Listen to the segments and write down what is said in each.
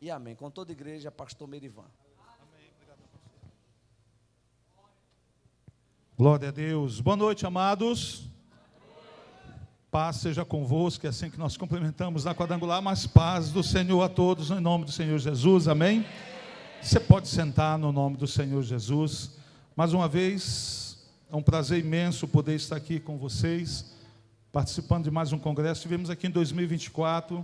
e amém. Com toda a igreja, pastor Merivan. Glória a Deus. Boa noite, amados. Paz seja convosco, é assim que nós cumprimentamos na quadrangular, mas paz do Senhor a todos, em nome do Senhor Jesus, amém? Você pode sentar no nome do Senhor Jesus. Mais uma vez, é um prazer imenso poder estar aqui com vocês, participando de mais um congresso. Estivemos aqui em 2024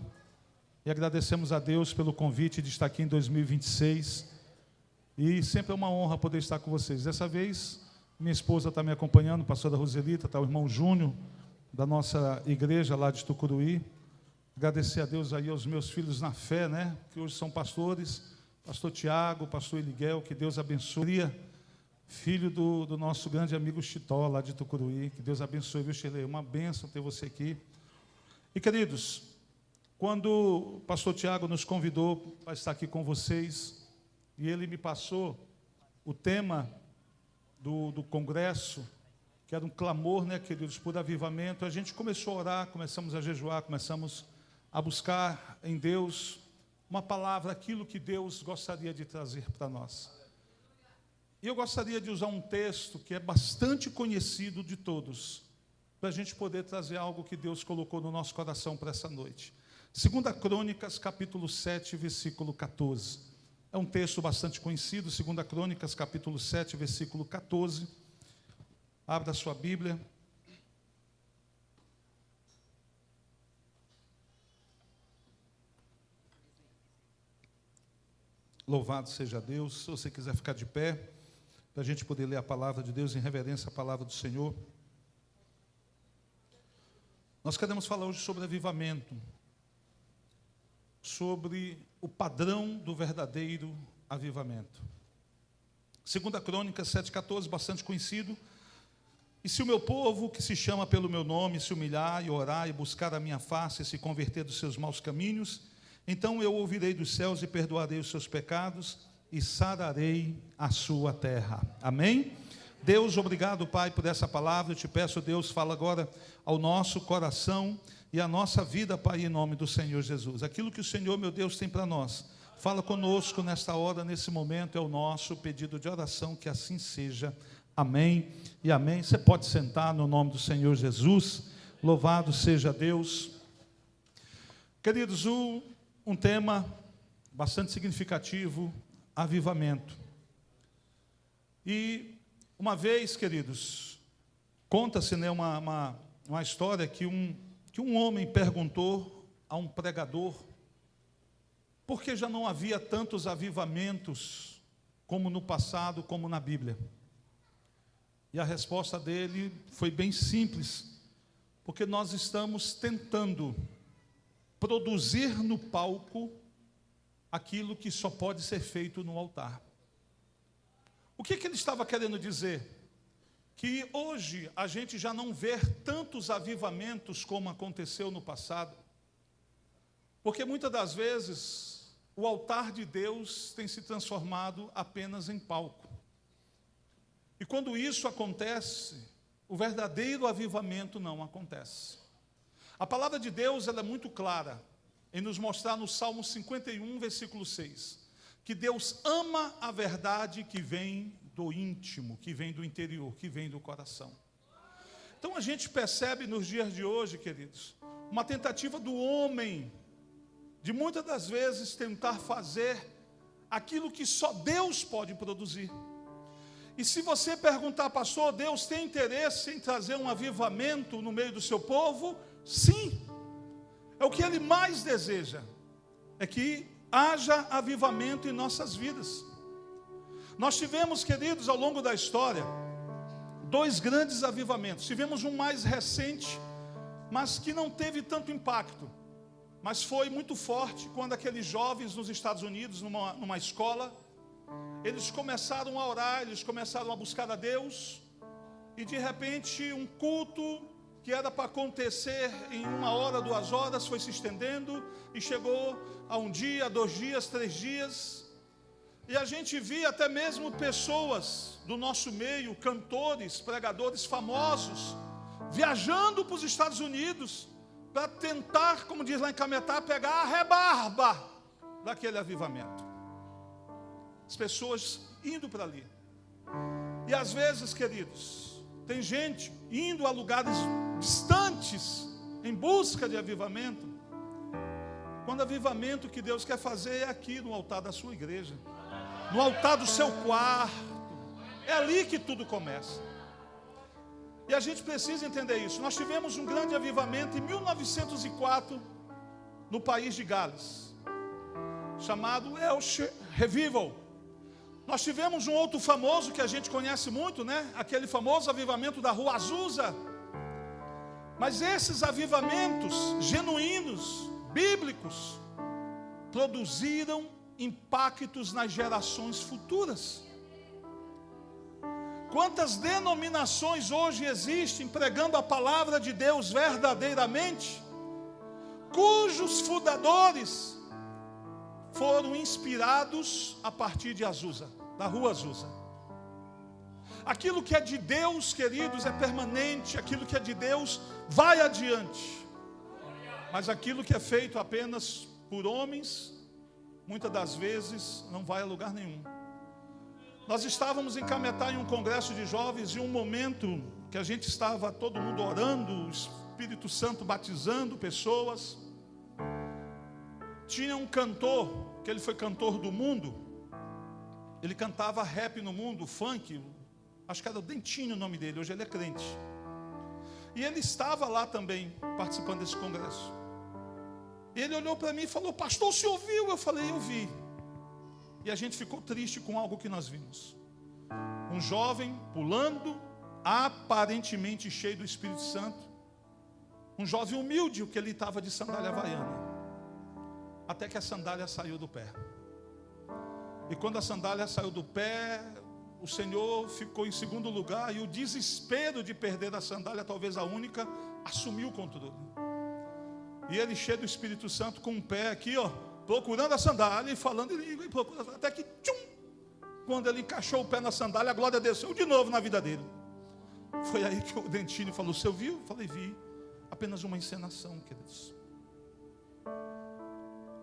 e agradecemos a Deus pelo convite de estar aqui em 2026. E sempre é uma honra poder estar com vocês. Dessa vez, minha esposa está me acompanhando, a pastora Roselita, está o irmão Júnior, da nossa igreja lá de Tucuruí. Agradecer a Deus aí aos meus filhos na fé, né, que hoje são pastores, pastor Tiago, pastor Eliguel, que Deus abençoe. Filho do nosso grande amigo Chitó, lá de Tucuruí, que Deus abençoe, viu, Shirley? Uma bênção ter você aqui. E, queridos, quando o pastor Tiago nos convidou para estar aqui com vocês, e ele me passou o tema do congresso, que era um clamor, né, queridos, por avivamento, a gente começou a orar, começamos a jejuar, começamos a buscar em Deus uma palavra, aquilo que Deus gostaria de trazer para nós. E eu gostaria de usar um texto que é bastante conhecido de todos, para a gente poder trazer algo que Deus colocou no nosso coração para essa noite. 2 Crônicas, capítulo 7, versículo 14. É um texto bastante conhecido, 2 Crônicas, capítulo 7, versículo 14. Abra a sua Bíblia. Louvado seja Deus. Se você quiser ficar de pé, para a gente poder ler a palavra de Deus em reverência à palavra do Senhor. Nós queremos falar hoje sobre avivamento, sobre o padrão do verdadeiro avivamento. 2 Crônicas 7,14, bastante conhecido. E se o meu povo, que se chama pelo meu nome, se humilhar e orar e buscar a minha face e se converter dos seus maus caminhos, então eu ouvirei dos céus e perdoarei os seus pecados e sararei a sua terra. Amém? Deus, obrigado, Pai, por essa palavra. Eu te peço, Deus, fala agora ao nosso coração e à nossa vida, Pai, em nome do Senhor Jesus. Aquilo que o Senhor, meu Deus, tem para nós. Fala conosco nesta hora, nesse momento, é o nosso pedido de oração, que assim seja. Amém e amém. Você pode sentar no nome do Senhor Jesus. Louvado seja Deus. Queridos, um tema bastante significativo, avivamento. E uma vez, queridos, conta-se, né, uma história que um homem perguntou a um pregador por que já não havia tantos avivamentos como no passado, como na Bíblia. E a resposta dele foi bem simples, porque nós estamos tentando produzir no palco aquilo que só pode ser feito no altar. O que ele estava querendo dizer? Que hoje a gente já não vê tantos avivamentos como aconteceu no passado, porque muitas das vezes o altar de Deus tem se transformado apenas em palco. E quando isso acontece, o verdadeiro avivamento não acontece. A palavra de Deus, ela é muito clara em nos mostrar no Salmo 51, versículo 6, que Deus ama a verdade que vem do íntimo, que vem do interior, que vem do coração. Então a gente percebe nos dias de hoje, queridos, uma tentativa do homem de muitas das vezes tentar fazer aquilo que só Deus pode produzir. E se você perguntar, pastor, Deus tem interesse em trazer um avivamento no meio do seu povo? Sim, é o que Ele mais deseja, é que haja avivamento em nossas vidas. Nós tivemos, queridos, ao longo da história, 2 grandes avivamentos. Tivemos um mais recente, mas que não teve tanto impacto, mas foi muito forte, quando aqueles jovens nos Estados Unidos, numa escola, eles começaram a orar, eles começaram a buscar a Deus, e de repente um culto que era para acontecer em 1 hora, 2 horas, foi se estendendo, e chegou a 1 dia, 2 dias, 3 dias, e a gente via até mesmo pessoas do nosso meio, cantores, pregadores famosos, viajando para os Estados Unidos, para tentar, como diz lá em Cametá, pegar a rebarba, daquele avivamento. As pessoas indo para ali. E às vezes, queridos, tem gente indo a lugares distantes em busca de avivamento, quando o avivamento que Deus quer fazer é aqui no altar da sua igreja, no altar do seu quarto. É ali que tudo começa. E a gente precisa entender isso. Nós tivemos um grande avivamento em 1904 no país de Gales, chamado Welsh Revival. Nós tivemos um outro famoso que a gente conhece muito, né? Aquele famoso avivamento da Rua Azusa. Mas esses avivamentos genuínos, bíblicos, produziram impactos nas gerações futuras. Quantas denominações hoje existem pregando a palavra de Deus verdadeiramente, cujos fundadores foram inspirados a partir de Azusa, da Rua Azusa. Aquilo que é de Deus, queridos, é permanente. Aquilo que é de Deus vai adiante. Mas aquilo que é feito apenas por homens, muitas das vezes não vai a lugar nenhum. Nós estávamos em Cametá em um congresso de jovens, e um momento que a gente estava todo mundo orando, o Espírito Santo batizando pessoas. Tinha um cantor, que ele foi cantor do mundo. Ele cantava rap no mundo, funk, acho que era o Dentinho o nome dele, hoje ele é crente. E ele estava lá também, participando desse congresso. E ele olhou para mim e falou: pastor, o senhor viu? Eu falei: eu vi. E a gente ficou triste com algo que nós vimos. Um jovem pulando, aparentemente cheio do Espírito Santo. Um jovem humilde, porque ele estava de sandália havaiana. Até que a sandália saiu do pé. E quando a sandália saiu do pé, o Senhor ficou em segundo lugar, e o desespero de perder a sandália, talvez a única, assumiu o controle. E ele, cheio do Espírito Santo, com um pé aqui, ó, procurando a sandália e falando em língua, e procurando, até que, tchum, quando ele encaixou o pé na sandália, a glória desceu de novo na vida dele. Foi aí que o Dentinho falou: você viu? Eu falei: vi. Apenas uma encenação, queridos.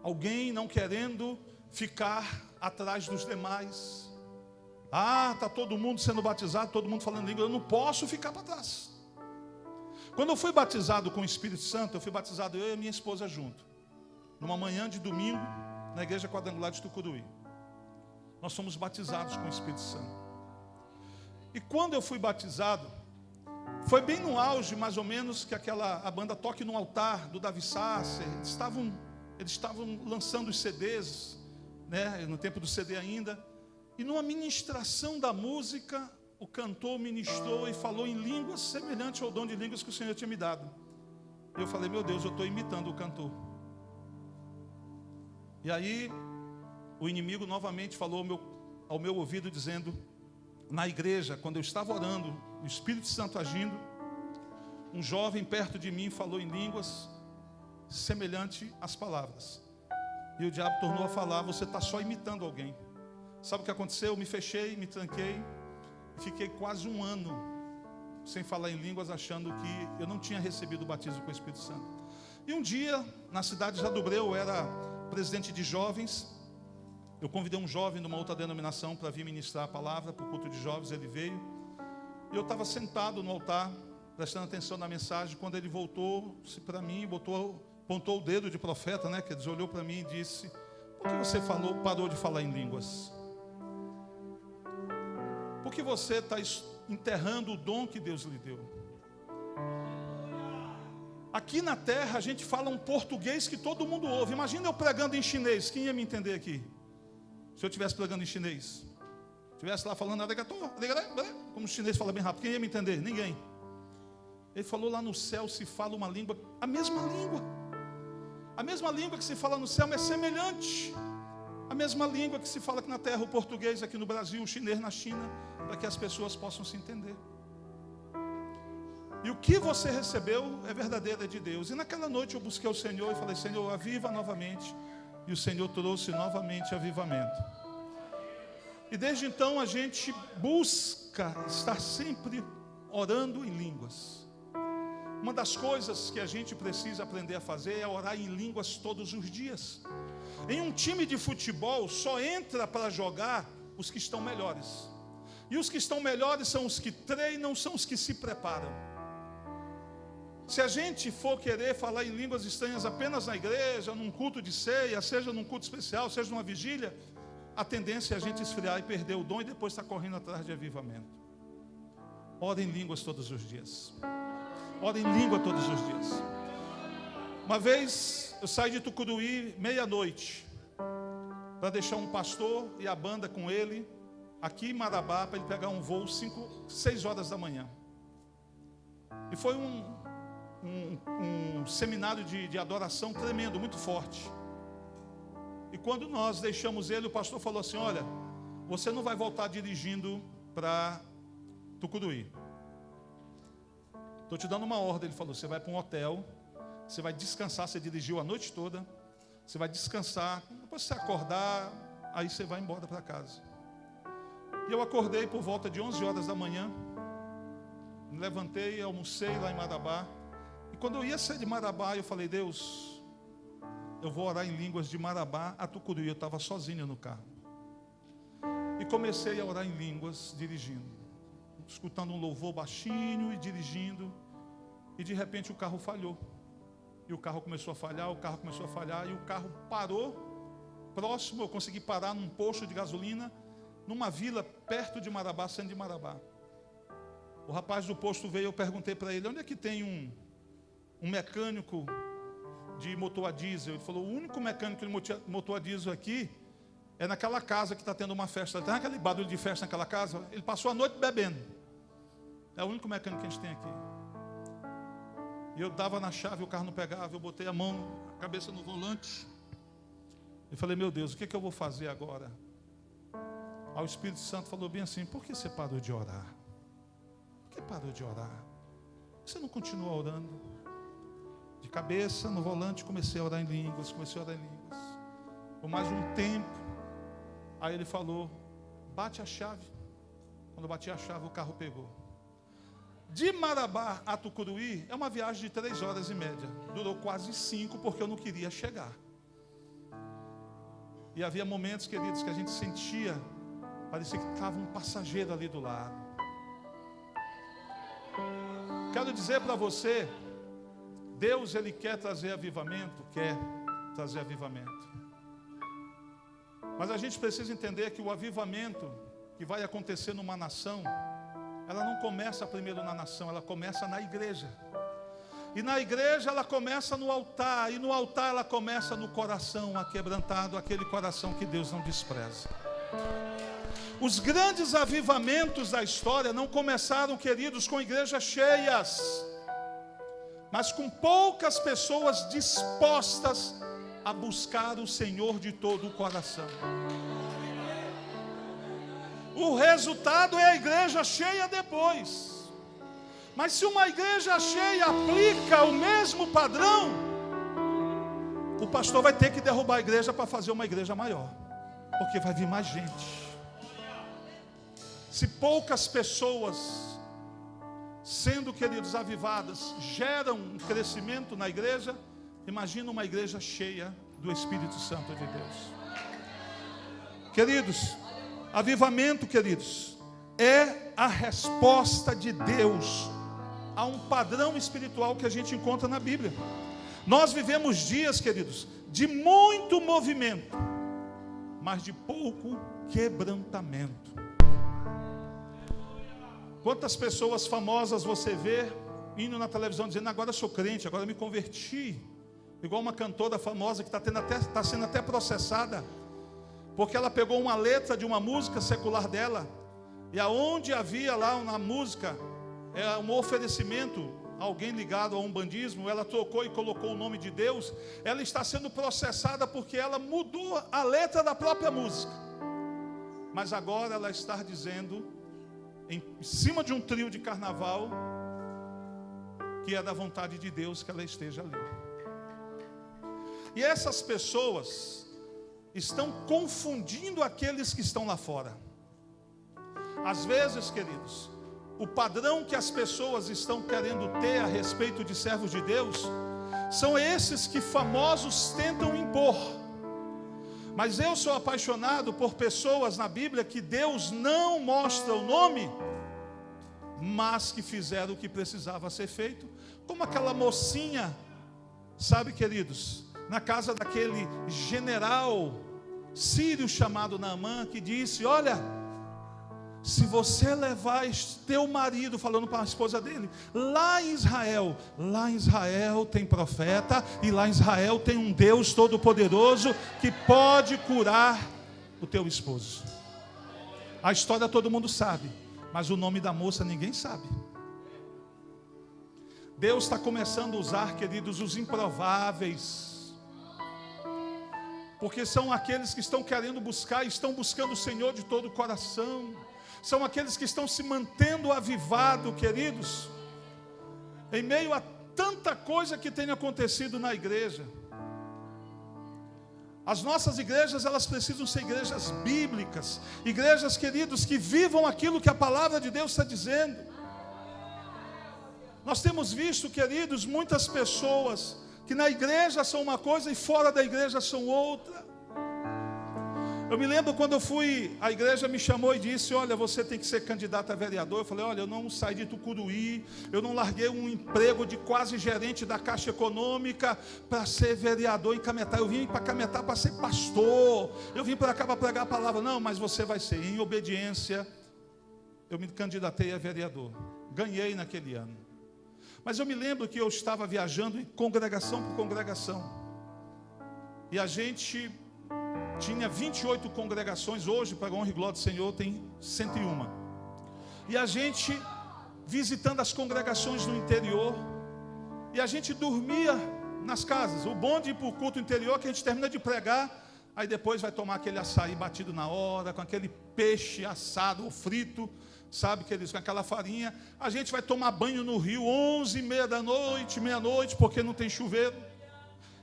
Alguém não querendo ficar atrás dos demais. Está todo mundo sendo batizado, todo mundo falando língua, eu não posso ficar para trás. Quando eu fui batizado com o Espírito Santo, eu fui batizado eu e minha esposa junto, numa manhã de domingo, na igreja quadrangular de Tucuruí. Nós fomos batizados com o Espírito Santo. E quando eu fui batizado, foi bem no auge, mais ou menos, que a banda Toque no Altar, do Davi Sasser, eles estavam lançando os CDs, né, no tempo do CD ainda. E numa ministração da música, o cantor ministrou e falou em línguas semelhantes ao dom de línguas que o Senhor tinha me dado. Eu falei: meu Deus, eu estou imitando o cantor. E aí, o inimigo novamente falou ao meu ouvido, dizendo, na igreja, quando eu estava orando, o Espírito Santo agindo, um jovem perto de mim falou em línguas semelhante às palavras. E o diabo tornou a falar: você está só imitando alguém. Sabe o que aconteceu? Eu me fechei, me tranquei, fiquei quase um ano sem falar em línguas, achando que eu não tinha recebido o batismo com o Espírito Santo. E um dia, na cidade de Jadobreu, eu era presidente de jovens. Eu convidei um jovem de uma outra denominação para vir ministrar a palavra para o culto de jovens. Ele veio, e eu estava sentado no altar, prestando atenção na mensagem, quando ele voltou-se para mim, apontou o dedo de profeta, né? Que ele olhou para mim e disse: por que você parou de falar em línguas? Por que você está enterrando o dom que Deus lhe deu? Aqui na terra a gente fala um português que todo mundo ouve. Imagina eu pregando em chinês, quem ia me entender aqui? Se eu estivesse pregando em chinês, estivesse lá falando como o chinês fala bem rápido, quem ia me entender? Ninguém. Ele falou: lá no céu se fala uma língua, a mesma língua que se fala no céu é semelhante. A mesma língua que se fala aqui na terra, o português aqui no Brasil, o chinês na China, para que as pessoas possam se entender. E o que você recebeu é verdadeiro, é de Deus. E naquela noite eu busquei o Senhor e falei: Senhor, aviva novamente. E o Senhor trouxe novamente avivamento. E desde então a gente busca estar sempre orando em línguas. Uma das coisas que a gente precisa aprender a fazer é orar em línguas todos os dias. Em um time de futebol, só entra para jogar os que estão melhores. E os que estão melhores são os que treinam, são os que se preparam. Se a gente for querer falar em línguas estranhas apenas na igreja, num culto de ceia, seja num culto especial, seja numa vigília, a tendência é a gente esfriar e perder o dom e depois estar correndo atrás de avivamento. Ore em línguas todos os dias. Ore em língua todos os dias. Uma vez eu saí de Tucuruí meia-noite para deixar um pastor e a banda com ele aqui em Marabá para ele pegar um voo 6 horas da manhã. E foi um seminário de adoração tremendo, muito forte. E quando nós deixamos ele, o pastor falou assim: olha, você não vai voltar dirigindo para Tucuruí. Estou te dando uma ordem. Ele falou: você vai para um hotel, você vai descansar, você dirigiu a noite toda, você vai descansar, depois você acordar, aí você vai embora para casa. E eu acordei por volta de 11 horas da manhã, me levantei, almocei lá em Marabá, e quando eu ia sair de Marabá, eu falei: Deus, eu vou orar em línguas de Marabá a Tucuruí. Eu estava sozinho no carro, e comecei a orar em línguas dirigindo, escutando um louvor baixinho e dirigindo, e de repente o carro falhou, e o carro começou a falhar, e o carro parou próximo. Eu consegui parar num posto de gasolina, numa vila perto de Marabá, saindo de Marabá. O rapaz do posto veio, eu perguntei para ele: onde é que tem um mecânico de motor a diesel? Ele falou: o único mecânico de motor a diesel aqui é naquela casa que está tendo uma festa. Tem aquele barulho de festa naquela casa. Ele passou a noite bebendo. É o único mecânico que a gente tem aqui. E eu dava na chave, o carro não pegava. Eu botei a mão, a cabeça no volante. E falei: meu Deus, o que eu vou fazer agora? Aí o Espírito Santo falou bem assim: por que você parou de orar? Por que parou de orar? Por que você não continua orando? De cabeça no volante, comecei a orar em línguas. Por mais um tempo. Aí ele falou: bate a chave. Quando eu bati a chave, o carro pegou. De Marabá a Tucuruí é uma viagem de 3 horas e meia. Durou quase 5, porque eu não queria chegar. E havia momentos, queridos, que a gente sentia, parecia que estava um passageiro ali do lado. Quero dizer para você, Deus, Ele quer trazer avivamento, mas a gente precisa entender que o avivamento que vai acontecer numa nação, ela não começa primeiro na nação, ela começa na igreja. E na igreja ela começa no altar, e no altar ela começa no coração aquebrantado, aquele coração que Deus não despreza. Os grandes avivamentos da história não começaram, queridos, com igrejas cheias, mas com poucas pessoas dispostas a buscar o Senhor de todo o coração. O resultado é a igreja cheia depois. Mas se uma igreja cheia aplica o mesmo padrão, o pastor vai ter que derrubar a igreja para fazer uma igreja maior, porque vai vir mais gente. Se poucas pessoas, sendo, queridos, avivadas, geram um crescimento na igreja, imagina uma igreja cheia do Espírito Santo de Deus. Queridos, avivamento, queridos, é a resposta de Deus a um padrão espiritual que a gente encontra na Bíblia. Nós vivemos dias, queridos, de muito movimento, mas de pouco quebrantamento. Quantas pessoas famosas você vê indo na televisão dizendo: agora eu sou crente, agora eu me converti. Igual uma cantora famosa que está sendo até processada, porque ela pegou uma letra de uma música secular dela, e aonde havia lá na música um oferecimento a alguém ligado a um bandismo, ela trocou e colocou o nome de Deus. Ela está sendo processada porque ela mudou a letra da própria música. Mas agora ela está dizendo, em cima de um trio de carnaval, que é da vontade de Deus que ela esteja ali. E essas pessoas estão confundindo aqueles que estão lá fora. Às vezes, queridos, o padrão que as pessoas estão querendo ter a respeito de servos de Deus, são esses que famosos tentam impor. Mas eu sou apaixonado por pessoas na Bíblia que Deus não mostra o nome, mas que fizeram o que precisava ser feito, como aquela mocinha, sabe, queridos, na casa daquele general sírio chamado Naamã, que disse: olha, se você levar teu marido, falando para a esposa dele, lá em Israel tem profeta, e lá em Israel tem um Deus todo-poderoso que pode curar o teu esposo. A história todo mundo sabe, mas o nome da moça ninguém sabe. Deus está começando a usar, queridos, os improváveis, porque são aqueles que estão querendo buscar, estão buscando o Senhor de todo o coração. São aqueles que estão se mantendo avivados, queridos, em meio a tanta coisa que tem acontecido na igreja. As nossas igrejas, elas precisam ser igrejas bíblicas, igrejas, queridos, que vivam aquilo que a palavra de Deus está dizendo. Nós temos visto, queridos, muitas pessoas que na igreja são uma coisa e fora da igreja são outra. Eu me lembro quando eu fui, a igreja me chamou e disse: olha, você tem que ser candidato a vereador. Eu falei: olha, eu não saí de Tucuruí, eu não larguei um emprego de quase gerente da Caixa Econômica para ser vereador em Cametá. Eu vim para Cametá para ser pastor, eu vim para cá para pregar a palavra. Não, mas você vai ser. Em obediência, eu me candidatei a vereador, ganhei naquele ano. Mas eu me lembro que eu estava viajando em congregação por congregação, e a gente tinha 28 congregações. Hoje, para a honra e glória do Senhor, tem 101. E a gente visitando as congregações no interior, e a gente dormia nas casas. O bom de ir para o culto interior, que a gente termina de pregar, aí depois vai tomar aquele açaí batido na hora, com aquele peixe assado ou frito, sabe, queridos, com aquela farinha. A gente vai tomar banho no rio 11h30 da noite, meia-noite, porque não tem chuveiro.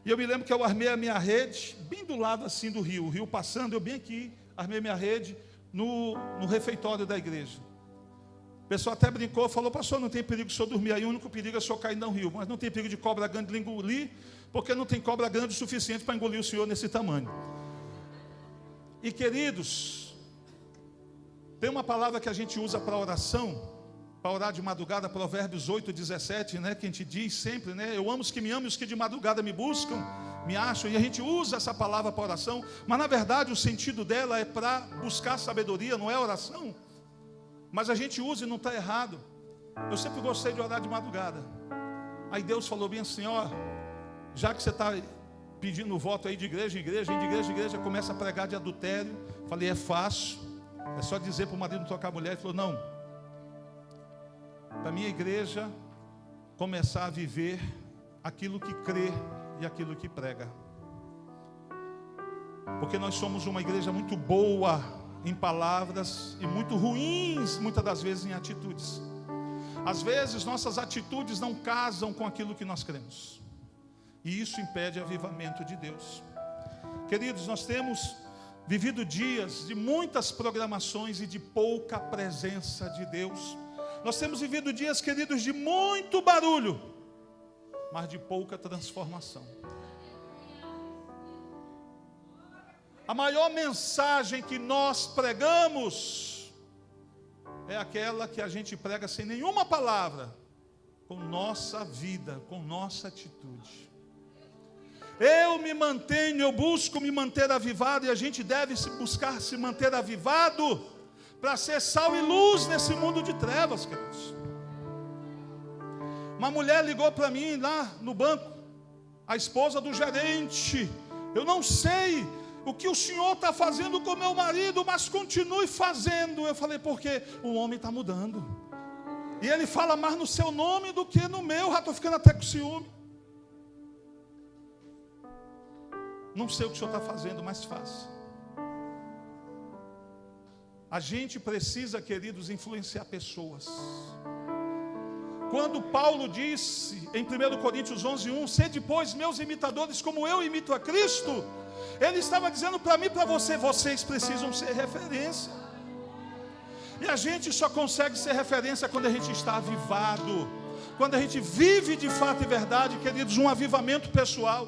E eu me lembro que eu armei a minha rede bem do lado assim do rio, o rio passando, eu bem aqui, armei minha rede no refeitório da igreja. O pessoal até brincou, falou: pastor, não tem perigo de o senhor dormir aí, o único perigo é o senhor cair no rio, mas não tem perigo de cobra grande lhe engolir, porque não tem cobra grande o suficiente para engolir o senhor nesse tamanho. E, queridos, tem uma palavra que a gente usa para oração, para orar de madrugada, Provérbios 8:17, né, que a gente diz sempre, né: eu amo os que me amam e os que de madrugada me buscam, me acham. E a gente usa essa palavra para oração, mas na verdade o sentido dela é para buscar sabedoria, não é oração. Mas a gente usa e não está errado. Eu sempre gostei de orar de madrugada. Aí Deus falou bem assim: ó, já que você está pedindo voto aí de igreja em igreja, começa a pregar de adultério. Falei: é fácil, é só dizer para o marido não tocar a mulher. Ele falou: não, para a minha igreja começar a viver aquilo que crê e aquilo que prega, porque nós somos uma igreja muito boa em palavras e muito ruins muitas das vezes em atitudes. Às vezes nossas atitudes não casam com aquilo que nós cremos, e isso impede o avivamento de Deus. Queridos, nós temos vivido dias de muitas programações e de pouca presença de Deus. Nós temos vivido dias, queridos, de muito barulho, mas de pouca transformação. A maior mensagem que nós pregamos é aquela que a gente prega sem nenhuma palavra, com nossa vida, com nossa atitude. Eu me mantenho, eu busco me manter avivado, e a gente deve buscar se manter avivado para ser sal e luz nesse mundo de trevas, queridos. Uma mulher ligou para mim lá no banco, a esposa do gerente: eu não sei o que o senhor está fazendo com meu marido, mas continue fazendo. Eu falei: porque o homem está mudando, e ele fala mais no seu nome do que no meu. Já estou ficando até com ciúme. Não sei o que o senhor está fazendo, mas faça. A gente precisa, queridos, influenciar pessoas. Quando Paulo disse em 1 Coríntios 11:1, sede, pois, meus imitadores, como eu imito a Cristo, ele estava dizendo para mim e para você: vocês precisam ser referência. E a gente só consegue ser referência quando a gente está avivado, quando a gente vive de fato e verdade, queridos, um avivamento pessoal.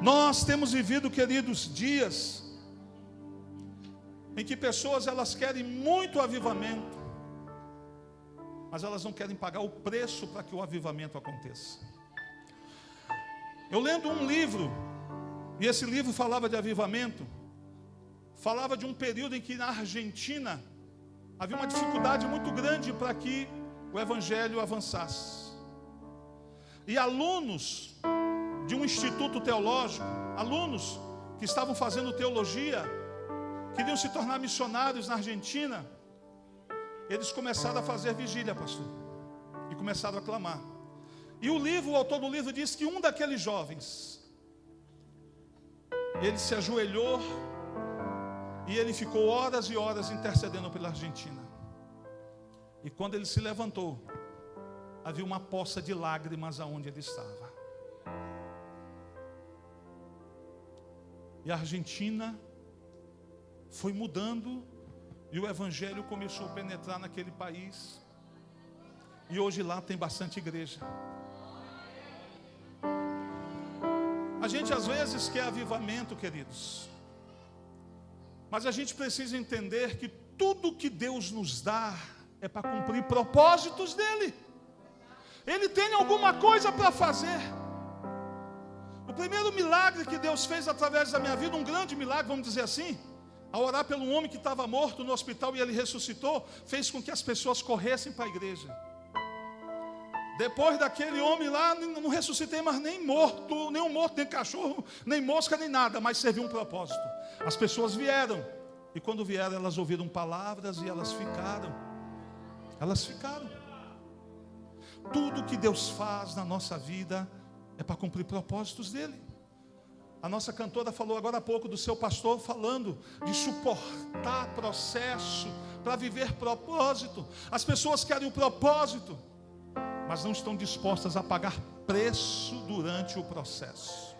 Nós temos vivido, queridos, dias em que pessoas, elas querem muito avivamento, mas elas não querem pagar o preço para que o avivamento aconteça. Eu lendo um livro, e esse livro falava de avivamento, falava de um período em que na Argentina havia uma dificuldade muito grande para que o evangelho avançasse. E alunos de um instituto teológico, alunos que estavam fazendo teologia, queriam se tornar missionários na Argentina, eles começaram a fazer vigília, pastor, e começaram a clamar. E o autor do livro diz que um daqueles jovens, ele se ajoelhou e ele ficou horas e horas intercedendo pela Argentina. E quando ele se levantou, havia uma poça de lágrimas aonde ele estava. E a Argentina foi mudando, e o evangelho começou a penetrar naquele país. E hoje lá tem bastante igreja. A gente às vezes quer avivamento, queridos, mas a gente precisa entender que tudo que Deus nos dá é para cumprir propósitos dele. Ele tem alguma coisa para fazer. O primeiro milagre que Deus fez através da minha vida, um grande milagre, vamos dizer assim, ao orar pelo homem que estava morto no hospital e ele ressuscitou, fez com que as pessoas corressem para a igreja. Depois daquele homem lá, não ressuscitei mais nem morto, nem cachorro, nem mosca, nem nada, mas serviu um propósito. As pessoas vieram, e quando vieram, elas ouviram palavras e elas ficaram. Elas ficaram. Tudo que Deus faz na nossa vida é para cumprir propósitos dele. A nossa cantora falou agora há pouco do seu pastor falando de suportar processo para viver propósito. As pessoas querem o propósito, mas não estão dispostas a pagar preço durante o processo.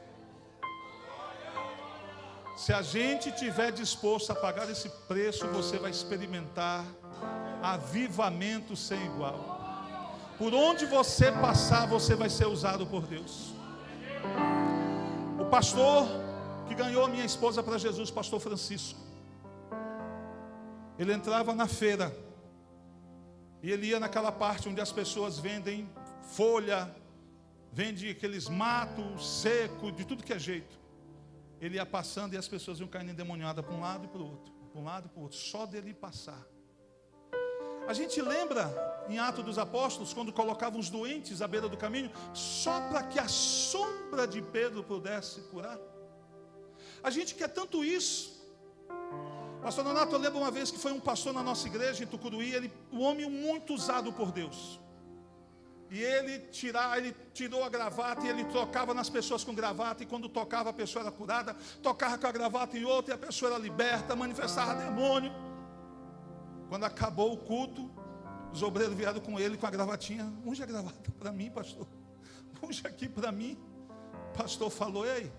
Se a gente estiver disposto a pagar esse preço, você vai experimentar avivamento sem igual. Por onde você passar, você vai ser usado por Deus. O pastor que ganhou a minha esposa para Jesus, pastor Francisco, ele entrava na feira e ele ia naquela parte onde as pessoas vendem folha, vende aqueles matos secos, de tudo que é jeito. Ele ia passando e as pessoas iam caindo endemoniadas para um lado e para o outro, para um lado e para o outro, só dele passar. A gente lembra em Atos dos Apóstolos, quando colocavam os doentes à beira do caminho, só para que a sombra de Pedro pudesse curar. A gente quer tanto isso. Pastor Nonato, eu lembro uma vez que foi um pastor na nossa igreja em Tucuruí, um homem muito usado por Deus. E ele tirou a gravata e ele tocava nas pessoas com gravata, e quando tocava a pessoa era curada, tocava com a gravata em outra e a pessoa era liberta, manifestava demônio. Quando acabou o culto, os obreiros vieram com ele com a gravatinha. Unge a gravata para mim, pastor. Unge aqui para mim. O pastor falou: ei,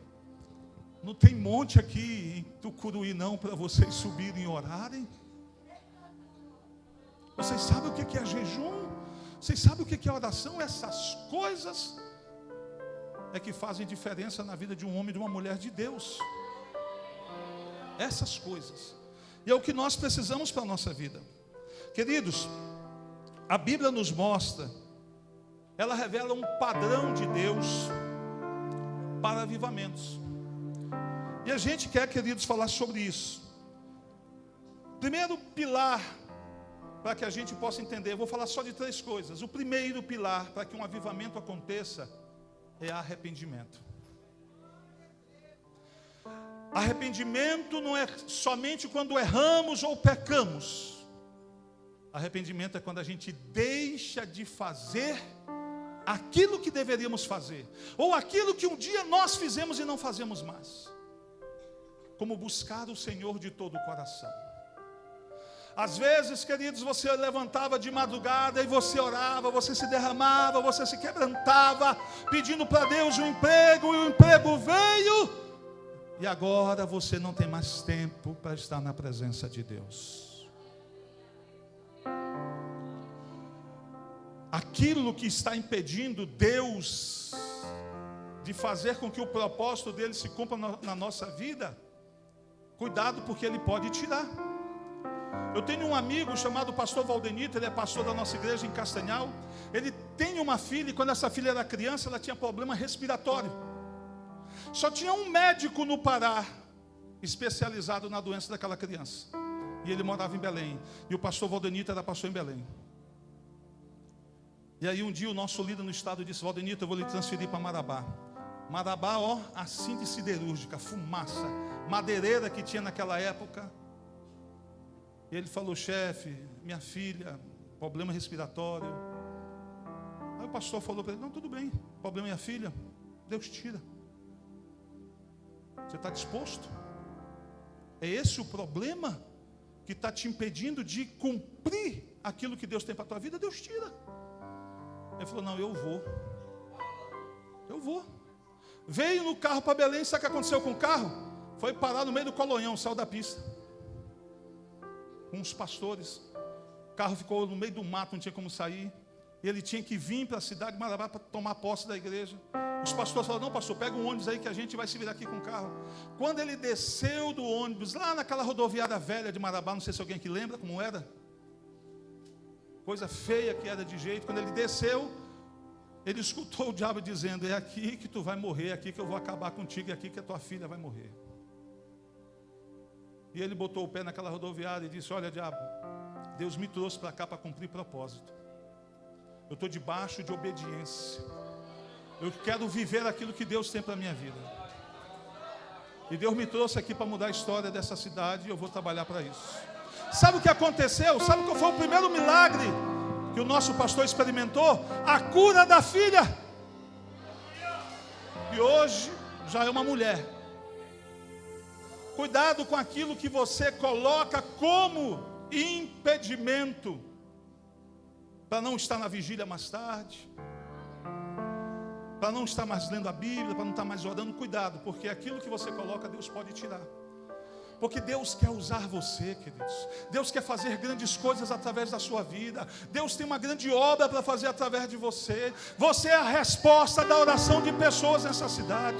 não tem monte aqui em Tucuruí não para vocês subirem e orarem? Vocês sabem o que é jejum? Vocês sabem o que é oração? Essas coisas é que fazem diferença na vida de um homem e de uma mulher de Deus. Essas coisas. E é o que nós precisamos para a nossa vida. Queridos, a Bíblia nos mostra, ela revela um padrão de Deus para avivamentos. E a gente quer, queridos, falar sobre isso. Primeiro pilar, para que a gente possa entender, eu vou falar só de 3 coisas. O primeiro pilar para que um avivamento aconteça é arrependimento. Arrependimento não é somente quando erramos ou pecamos. Arrependimento é quando a gente deixa de fazer aquilo que deveríamos fazer, ou aquilo que um dia nós fizemos e não fazemos mais. Como buscar o Senhor de todo o coração. Às vezes, queridos, você levantava de madrugada e você orava, você se derramava, você se quebrantava, pedindo para Deus um emprego, e o emprego veio, e agora você não tem mais tempo para estar na presença de Deus. Aquilo que está impedindo Deus de fazer com que o propósito dele se cumpra na nossa vida, cuidado, porque ele pode tirar. Eu tenho um amigo chamado pastor Valdenito, ele é pastor da nossa igreja em Castanhal. Ele tem uma filha, e quando essa filha era criança, ela tinha problema respiratório. Só tinha um médico no Pará especializado na doença daquela criança, e ele morava em Belém, e o pastor Valdenito era pastor em Belém. E aí um dia o nosso líder no estado disse: Valdenito, eu vou lhe transferir para Marabá. Marabá, ó, assim de siderúrgica, fumaça, madeireira que tinha naquela época. E ele falou: chefe, minha filha, problema respiratório. Aí o pastor falou para ele: não, tudo bem, problema é minha filha, Deus tira. Você está disposto? É esse o problema que está te impedindo de cumprir aquilo que Deus tem para a tua vida? Deus tira. Ele falou: não, eu vou. Veio no carro para Belém. Sabe o que aconteceu com o carro? Foi parar no meio do Colonhão, saiu da pista com uns pastores. O carro ficou no meio do mato, não tinha como sair. E ele tinha que vir para a cidade de Marabá para tomar posse da igreja. Os pastores falaram: não, pastor, pega um ônibus aí que a gente vai se virar aqui com o carro. Quando ele desceu do ônibus, lá naquela rodoviária velha de Marabá, não sei se alguém que lembra como era, coisa feia que era de jeito. Quando ele desceu, ele escutou o diabo dizendo: é aqui que tu vai morrer, é aqui que eu vou acabar contigo, é aqui que a tua filha vai morrer. E ele botou o pé naquela rodoviária e disse: olha, diabo, Deus me trouxe para cá para cumprir propósito. Eu estou debaixo de obediência. Eu quero viver aquilo que Deus tem para a minha vida. E Deus me trouxe aqui para mudar a história dessa cidade, e eu vou trabalhar para isso. Sabe o que aconteceu? Sabe qual foi o primeiro milagre que o nosso pastor experimentou? A cura da filha. E hoje já é uma mulher. Cuidado com aquilo que você coloca como impedimento para não estar na vigília mais tarde, para não estar mais lendo a Bíblia, para não estar mais orando. Cuidado, porque aquilo que você coloca, Deus pode tirar. Porque Deus quer usar você, queridos. Deus quer fazer grandes coisas através da sua vida. Deus tem uma grande obra para fazer através de você. Você é a resposta da oração de pessoas nessa cidade.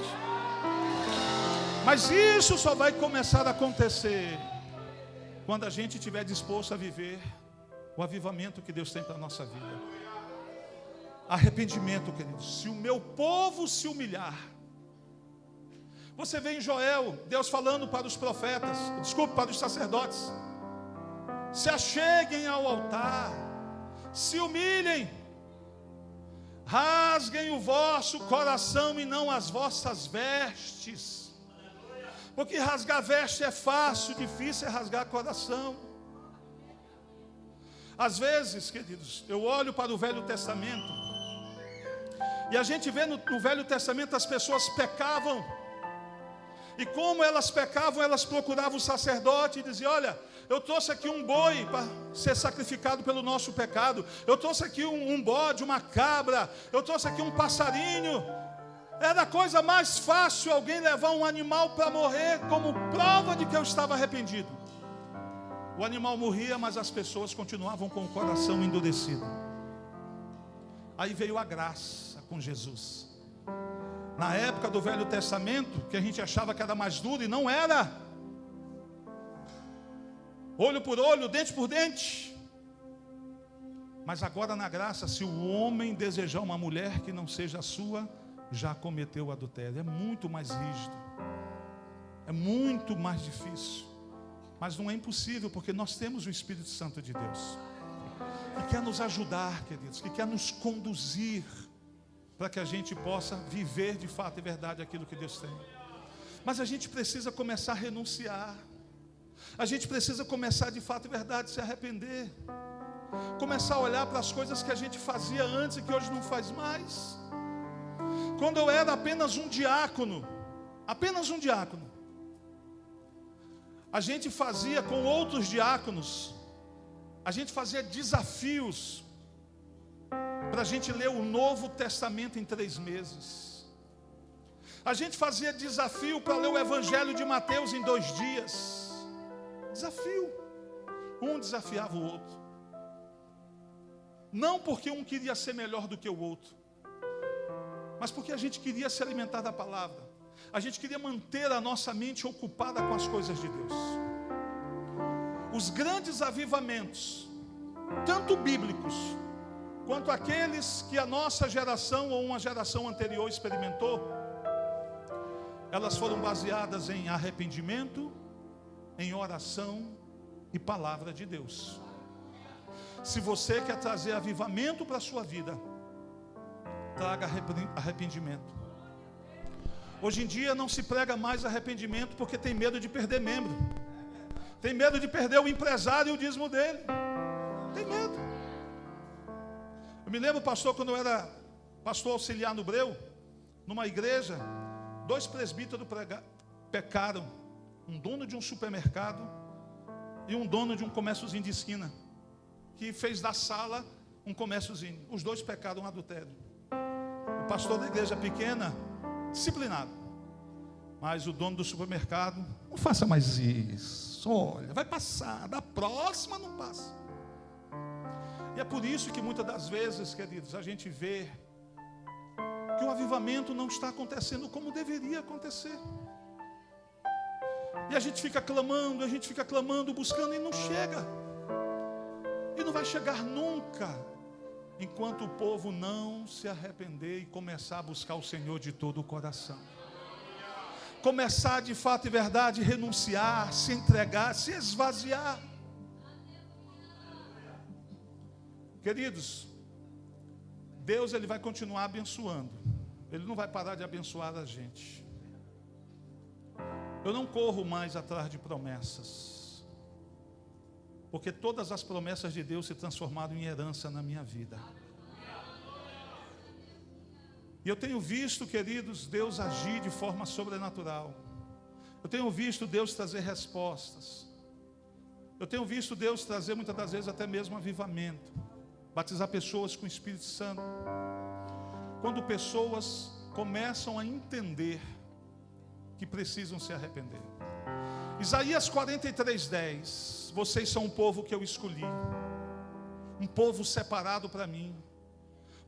Mas isso só vai começar a acontecer quando a gente estiver disposto a viver o avivamento que Deus tem para a nossa vida. Arrependimento, queridos. Se o meu povo se humilhar. Você vê em Joel, Deus falando para os profetas, para os sacerdotes: se acheguem ao altar, se humilhem, rasguem o vosso coração e não as vossas vestes. Porque rasgar veste é fácil, difícil é rasgar coração. Às vezes, queridos, eu olho para o Velho Testamento, e a gente vê no Velho Testamento as pessoas pecavam. E como elas pecavam, elas procuravam o sacerdote e diziam: olha, eu trouxe aqui um boi para ser sacrificado pelo nosso pecado. Eu trouxe aqui um bode, uma cabra. Eu trouxe aqui um passarinho. Era a coisa mais fácil alguém levar um animal para morrer como prova de que eu estava arrependido. O animal morria, mas as pessoas continuavam com o coração endurecido. Aí veio a graça com Jesus. Na época do Velho Testamento, que a gente achava que era mais duro, e não era. Olho por olho, dente por dente. Mas agora na graça, se o homem desejar uma mulher que não seja a sua, já cometeu adultério. É muito mais rígido, é muito mais difícil. Mas não é impossível, porque nós temos o Espírito Santo de Deus, que quer nos ajudar, queridos, que quer nos conduzir, para que a gente possa viver de fato e verdade aquilo que Deus tem. Mas a gente precisa começar a renunciar. A gente precisa começar de fato e verdade a se arrepender. Começar a olhar para as coisas que a gente fazia antes e que hoje não faz mais. Quando eu era apenas um diácono, a gente fazia com outros diáconos, a gente fazia desafios para a gente ler o Novo Testamento em 3 meses. A gente fazia desafio para ler o Evangelho de Mateus em 2 dias. Desafio. Um desafiava o outro. Não porque um queria ser melhor do que o outro, mas porque a gente queria se alimentar da palavra. A gente queria manter a nossa mente ocupada com as coisas de Deus. Os grandes avivamentos, tanto bíblicos, quanto aqueles que a nossa geração ou uma geração anterior experimentou, elas foram baseadas em arrependimento, em oração e palavra de Deus. Se você quer trazer avivamento para a sua vida, traga arrependimento. Hoje em dia não se prega mais arrependimento porque tem medo de perder membro. Tem medo de perder o empresário e o dízimo dele. Tem medo. Eu me lembro, pastor, quando eu era pastor auxiliar no Breu, numa igreja, 2 presbíteros pecaram. Um dono de um supermercado e um dono de um comérciozinho de esquina, que fez da sala um comérciozinho. Os 2 pecaram adultério. O pastor da igreja pequena, disciplinado. Mas o dono do supermercado, não faça mais isso. Olha, vai passar, da próxima não passa. E é por isso que muitas das vezes, queridos, a gente vê que o avivamento não está acontecendo como deveria acontecer. E a gente fica clamando, buscando e não chega. E não vai chegar nunca, enquanto o povo não se arrepender e começar a buscar o Senhor de todo o coração. Começar de fato e verdade, renunciar, se entregar, se esvaziar. Queridos, Deus ele vai continuar abençoando. Ele não vai parar de abençoar a gente. Eu não corro mais atrás de promessas, porque todas as promessas de Deus se transformaram em herança na minha vida. E eu tenho visto, queridos, Deus agir de forma sobrenatural. Eu tenho visto Deus trazer respostas. Eu tenho visto Deus trazer muitas das vezes até mesmo avivamento. Batizar pessoas com o Espírito Santo. Quando pessoas começam a entender que precisam se arrepender. Isaías 43:10. Vocês são um povo que eu escolhi, um povo separado para mim,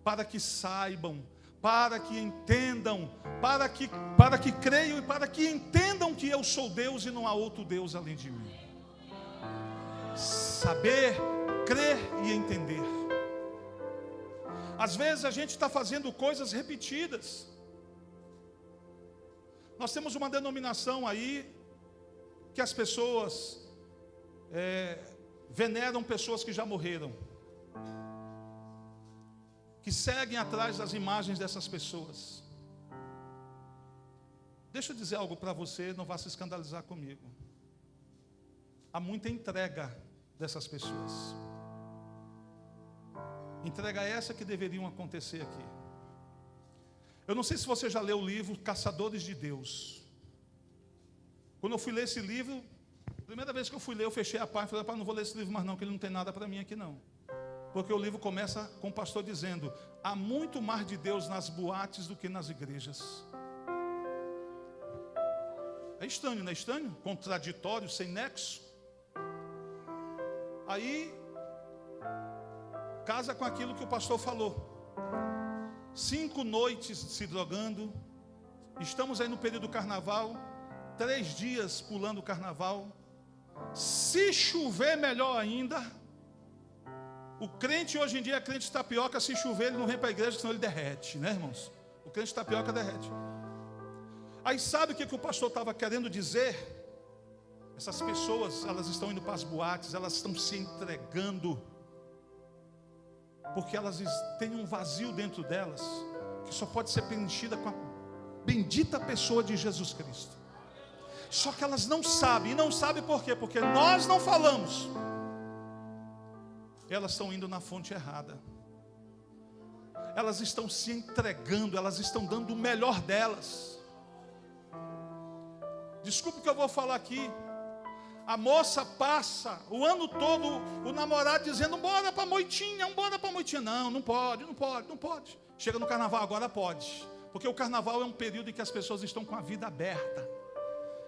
para que saibam, para que entendam, para que creiam e para que entendam que eu sou Deus e não há outro Deus além de mim. Saber, crer e entender. Às vezes a gente está fazendo coisas repetidas. Nós temos uma denominação aí que as pessoas veneram pessoas que já morreram, que seguem atrás das imagens dessas pessoas. Deixa eu dizer algo para você, não vá se escandalizar comigo. Há muita entrega dessas pessoas. Entrega essa que deveriam acontecer aqui. Eu não sei se você já leu o livro Caçadores de Deus. Quando eu fui ler esse livro, a primeira vez que eu fui ler, eu fechei a página e falei, não vou ler esse livro mais não, que ele não tem nada para mim aqui não. Porque o livro começa com o pastor dizendo, há muito mais de Deus nas boates do que nas igrejas. É estranho, não é estranho? Contraditório, sem nexo. Aí, casa com aquilo que o pastor falou. 5 noites se drogando. Estamos aí no período do carnaval. 3 dias pulando o carnaval. Se chover, melhor ainda. O crente hoje em dia é crente de tapioca. Se chover, ele não vem para a igreja, senão ele derrete, né, irmãos? O crente de tapioca derrete. Aí sabe o que o pastor estava querendo dizer? Essas pessoas, elas estão indo para as boates, elas estão se entregando, porque elas têm um vazio dentro delas, que só pode ser preenchida com a bendita pessoa de Jesus Cristo. Só que elas não sabem, e não sabem por quê? Porque nós não falamos. Elas estão indo na fonte errada. Elas estão se entregando, elas estão dando o melhor delas. Desculpe o que eu vou falar aqui. A moça passa o ano todo, o namorado dizendo, bora para a moitinha, bora para a moitinha. Não pode. Chega no carnaval, agora pode. Porque o carnaval é um período em que as pessoas estão com a vida aberta.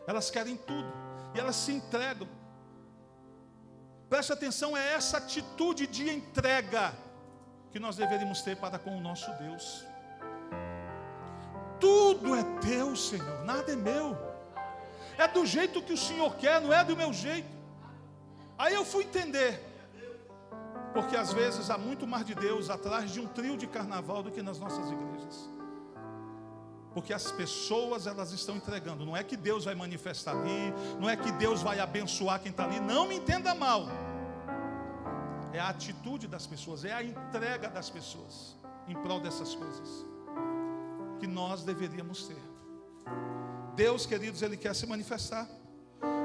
Elas querem tudo e elas se entregam. Preste atenção, é essa atitude de entrega que nós deveríamos ter para com o nosso Deus. Tudo é teu, Senhor, nada é meu. É do jeito que o Senhor quer, não é do meu jeito. Aí eu fui entender, porque às vezes há muito mais de Deus atrás de um trio de carnaval do que nas nossas igrejas. Porque as pessoas, elas estão entregando. Não é que Deus vai manifestar ali, não é que Deus vai abençoar quem está ali. Não me entenda mal. É a atitude das pessoas, é a entrega das pessoas em prol dessas coisas que nós deveríamos ter. Deus, queridos, Ele quer se manifestar.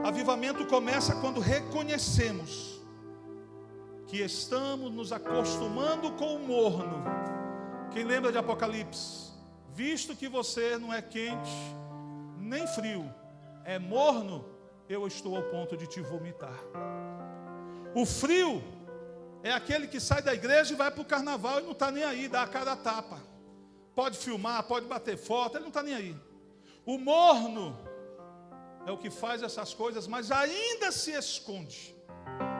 Avivamento começa quando reconhecemos que estamos nos acostumando com o morno. Quem lembra de Apocalipse? Visto que você não é quente nem frio, é morno, eu estou ao ponto de te vomitar. O frio é aquele que sai da igreja e vai para o carnaval e não está nem aí, dá a cara a tapa. Pode filmar, pode bater foto, ele não está nem aí. O morno é o que faz essas coisas, mas ainda se esconde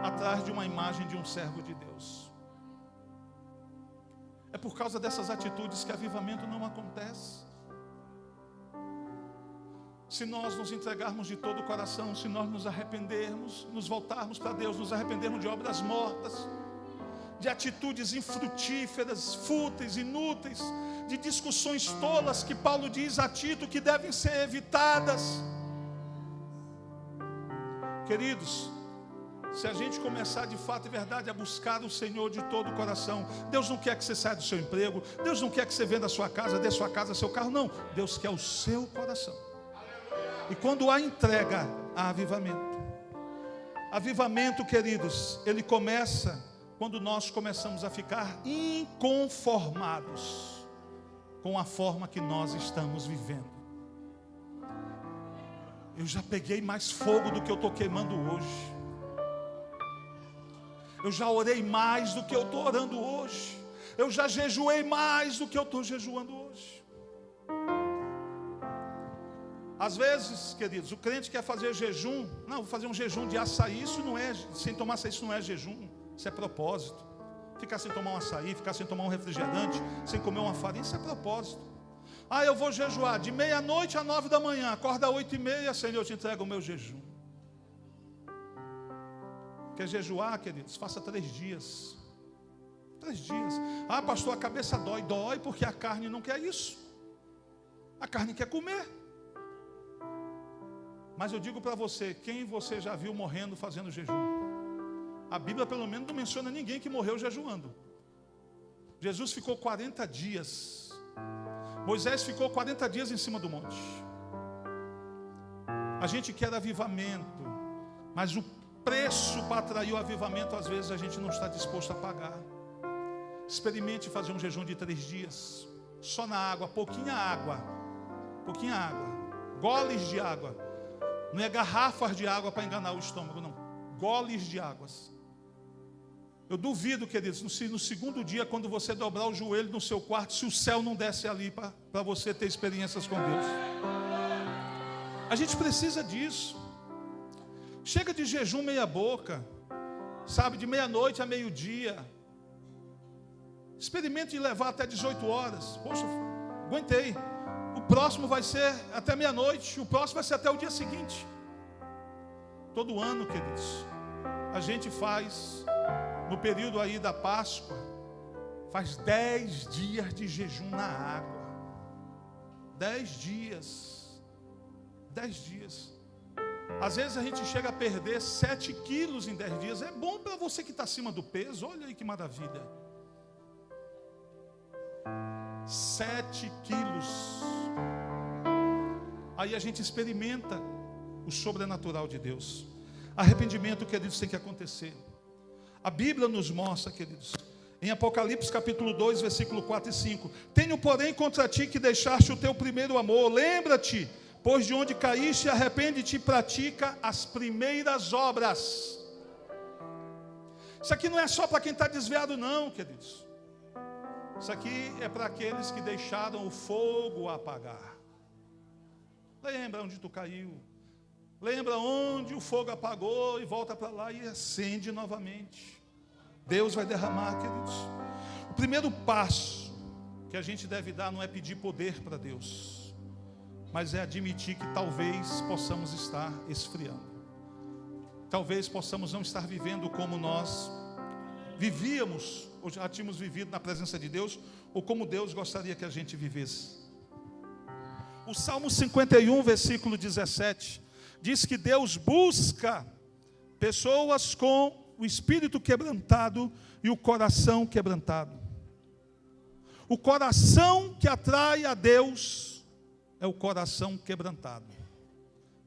atrás de uma imagem de um servo de Deus. É por causa dessas atitudes que avivamento não acontece. Se nós nos entregarmos de todo o coração, se nós nos arrependermos, nos voltarmos para Deus, nos arrependermos de obras mortas, de atitudes infrutíferas, fúteis, inúteis, de discussões tolas que Paulo diz a Tito que devem ser evitadas. Queridos, se a gente começar de fato e verdade a buscar o Senhor de todo o coração, Deus não quer que você saia do seu emprego, Deus não quer que você venda a sua casa, dê sua casa, seu carro, não. Deus quer o seu coração. E quando há entrega, há avivamento. Avivamento, queridos, ele começa quando nós começamos a ficar inconformados com a forma que nós estamos vivendo. Eu já peguei mais fogo do que eu estou queimando hoje. Eu já orei mais do que eu estou orando hoje. Eu já jejuei mais do que eu estou jejuando hoje. Às vezes, queridos, o crente quer fazer jejum. Não, vou fazer um jejum de açaí. Isso não é, sem tomar açaí, isso não é jejum. Isso é propósito. Ficar sem tomar um açaí, ficar sem tomar um refrigerante, sem comer uma farinha, isso é propósito. Ah, eu vou jejuar de meia-noite a 9 da manhã. Acorda às 8h30, Senhor, eu te entrego o meu jejum. Quer jejuar, queridos? Faça 3 dias. 3 dias. Ah, pastor, a cabeça dói. Dói porque a carne não quer isso. A carne quer comer. Mas eu digo para você, quem você já viu morrendo fazendo jejum? A Bíblia pelo menos não menciona ninguém que morreu jejuando. Jesus ficou 40 dias. Moisés ficou 40 dias em cima do monte. A gente quer avivamento, mas o preço para atrair o avivamento, às vezes a gente não está disposto a pagar. Experimente fazer um jejum de 3 dias, só na água, pouquinha água, goles de água. Não é garrafas de água para enganar o estômago, não. Goles de águas. Eu duvido, queridos, no segundo dia, quando você dobrar o joelho no seu quarto, se o céu não desce ali para você ter experiências com Deus. A gente precisa disso. Chega de jejum meia boca, sabe, de meia-noite a meio-dia. Experimente levar até 18 horas. Poxa, aguentei. O próximo vai ser até meia-noite, o próximo vai ser até o dia seguinte. Todo ano, queridos, a gente faz, no período aí da Páscoa, faz 10 dias de jejum na água. 10 dias. 10 dias. Às vezes a gente chega a perder 7 quilos em 10 dias. É bom para você que está acima do peso. Olha aí que maravilha. 7 quilos. Aí a gente experimenta o sobrenatural de Deus. Arrependimento, queridos, tem que acontecer. A Bíblia nos mostra, queridos, em Apocalipse capítulo 2, versículo 4 e 5. Tenho, porém, contra ti que deixaste o teu primeiro amor. Lembra-te, pois de onde caíste, arrepende-te e pratica as primeiras obras. Isso aqui não é só para quem está desviado, não, queridos. Isso aqui é para aqueles que deixaram o fogo apagar. Lembra onde tu caiu. Lembra onde o fogo apagou e volta para lá e acende novamente. Deus vai derramar, queridos. O primeiro passo que a gente deve dar não é pedir poder para Deus, mas é admitir que talvez possamos estar esfriando. Talvez possamos não estar vivendo como nós vivíamos, ou já tínhamos vivido na presença de Deus, ou como Deus gostaria que a gente vivesse. O Salmo 51, versículo 17, diz que Deus busca pessoas com o espírito quebrantado e o coração quebrantado. O coração que atrai a Deus é o coração quebrantado.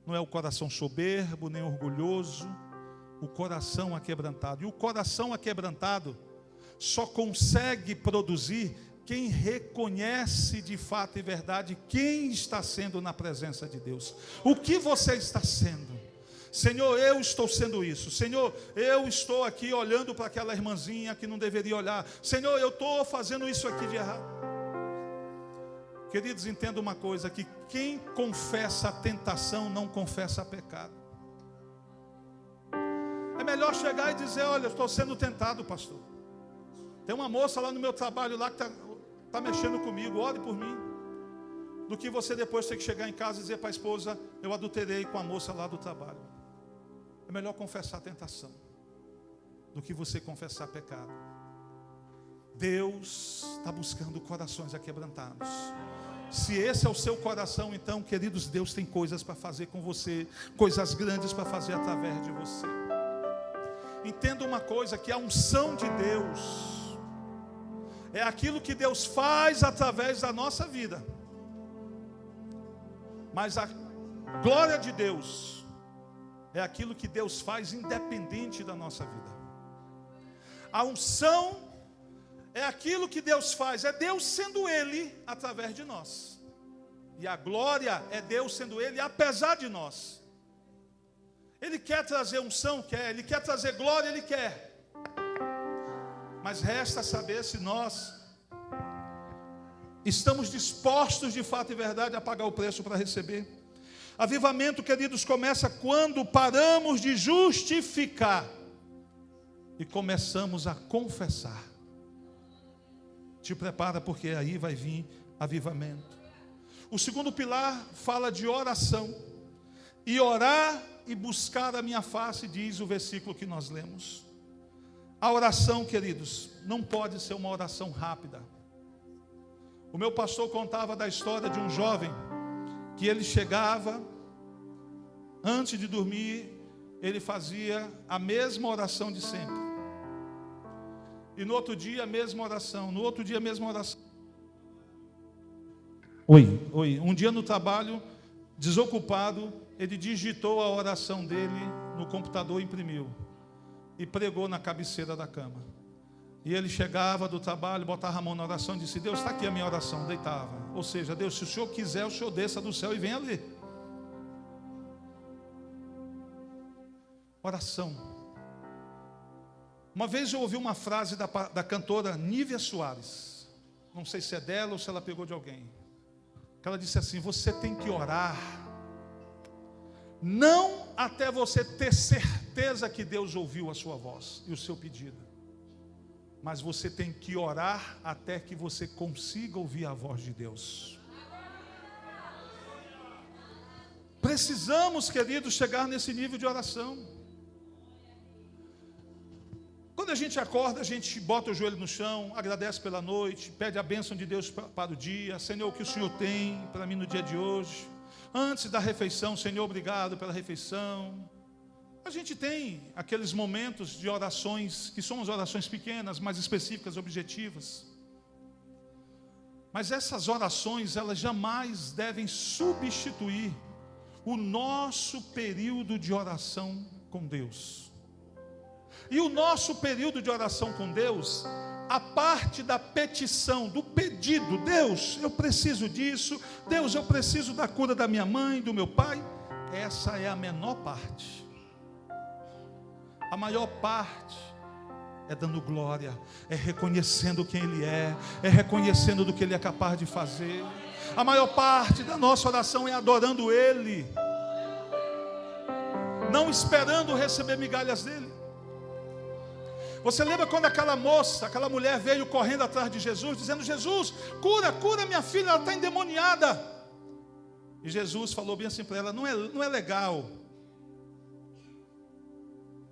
Não é o coração soberbo, nem orgulhoso, o coração aquebrantado. E o coração aquebrantado só consegue produzir quem reconhece de fato e verdade quem está sendo na presença de Deus. O que você está sendo? Senhor, eu estou sendo isso. Senhor, eu estou aqui olhando para aquela irmãzinha que não deveria olhar. Senhor, eu estou fazendo isso aqui de errado. Queridos, entenda uma coisa, que quem confessa a tentação não confessa pecado. É melhor chegar e dizer: olha, eu estou sendo tentado, pastor. Tem uma moça lá no meu trabalho lá que está mexendo comigo, ore por mim. Do que você depois ter que chegar em casa e dizer para a esposa: eu adulterei com a moça lá do trabalho. É melhor confessar a tentação do que você confessar pecado. Deus está buscando corações aquebrantados. Se esse é o seu coração, então, queridos, Deus tem coisas para fazer com você, coisas grandes para fazer através de você. Entenda uma coisa, que a unção de Deus é aquilo que Deus faz através da nossa vida, mas a glória de Deus é aquilo que Deus faz independente da nossa vida. A unção é aquilo que Deus faz, é Deus sendo Ele através de nós. E a glória é Deus sendo Ele apesar de nós. Ele quer trazer unção? Quer. Ele quer trazer glória? Ele quer. Mas resta saber se nós estamos dispostos de fato e verdade a pagar o preço para receber. Avivamento, queridos, começa quando paramos de justificar e começamos a confessar. Te prepara, porque aí vai vir avivamento. O segundo pilar fala de oração. E orar e buscar a minha face, diz o versículo que nós lemos. A oração, queridos, não pode ser uma oração rápida. O meu pastor contava da história de um jovem que ele chegava, antes de dormir, ele fazia a mesma oração de sempre. E no outro dia a mesma oração, no outro dia a mesma oração. Oi. Um dia no trabalho, desocupado, ele digitou a oração dele no computador e imprimiu. E pregou na cabeceira da cama. E ele chegava do trabalho, botava a mão na oração e disse: Deus, está aqui a minha oração, deitava. Ou seja, Deus, se o Senhor quiser, o Senhor desça do céu e venha ler. Oração. Uma vez eu ouvi uma frase da cantora Nívia Soares. Não sei se é dela ou se ela pegou de alguém. Que ela disse assim: você tem que orar, não até você ter certeza que Deus ouviu a sua voz e o seu pedido, mas você tem que orar até que você consiga ouvir a voz de Deus. Precisamos, queridos, chegar nesse nível de oração. Quando a gente acorda, a gente bota o joelho no chão, agradece pela noite, pede a bênção de Deus para o dia. Senhor, o que o Senhor tem para mim no dia de hoje? Antes da refeição, Senhor, obrigado pela refeição. A gente tem aqueles momentos de orações, que são as orações pequenas, mais específicas, objetivas. Mas essas orações, elas jamais devem substituir o nosso período de oração com Deus. E o nosso período de oração com Deus, a parte da petição, do pedido: Deus, eu preciso disso, Deus, eu preciso da cura da minha mãe, do meu pai, essa é a menor parte. A maior parte é dando glória, é reconhecendo quem Ele é reconhecendo do que Ele é capaz de fazer. A maior parte da nossa oração é adorando Ele, não esperando receber migalhas dEle. Você lembra quando aquela mulher veio correndo atrás de Jesus, dizendo: Jesus, cura minha filha, ela está endemoniada. E Jesus falou bem assim para ela: não é legal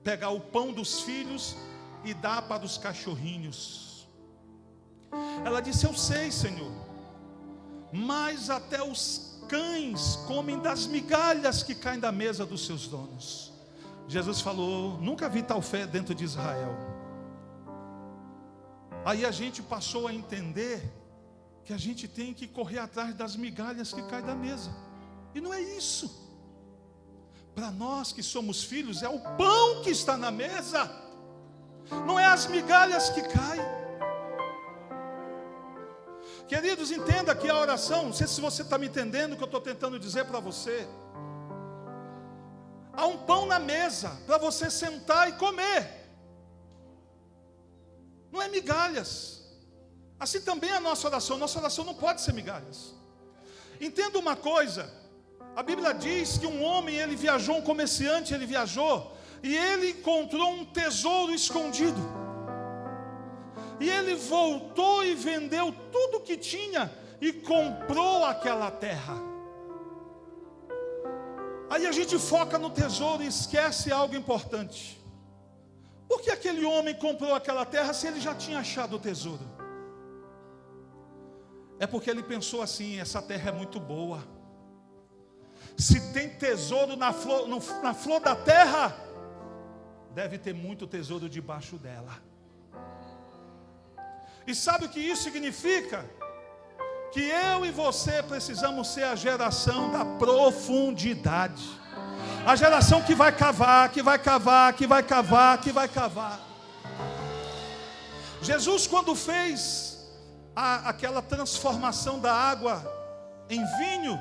pegar o pão dos filhos e dar para os cachorrinhos. Ela disse: eu sei, Senhor, mas até os cães comem das migalhas que caem da mesa dos seus donos. Jesus falou: nunca vi tal fé dentro de Israel. Aí a gente passou a entender que a gente tem que correr atrás das migalhas que caem da mesa. E não é isso. Para nós que somos filhos, é o pão que está na mesa, não é as migalhas que caem. Queridos, entenda que a oração, não sei se você está me entendendo o que eu estou tentando dizer para você. Há um pão na mesa para você sentar e comer, não é migalhas. Assim também a nossa oração não pode ser migalhas. Entenda uma coisa, a Bíblia diz que um homem, ele viajou, um comerciante, ele viajou, e ele encontrou um tesouro escondido, e ele voltou e vendeu tudo que tinha, e comprou aquela terra. Aí a gente foca no tesouro e esquece algo importante. Por que aquele homem comprou aquela terra se ele já tinha achado o tesouro? É porque ele pensou assim: essa terra é muito boa, se tem tesouro na flor da terra, deve ter muito tesouro debaixo dela. E sabe o que isso significa? Que eu e você precisamos ser a geração da profundidade, a geração que vai cavar, que vai cavar, que vai cavar, que vai cavar. Jesus, quando fez aquela transformação da água em vinho,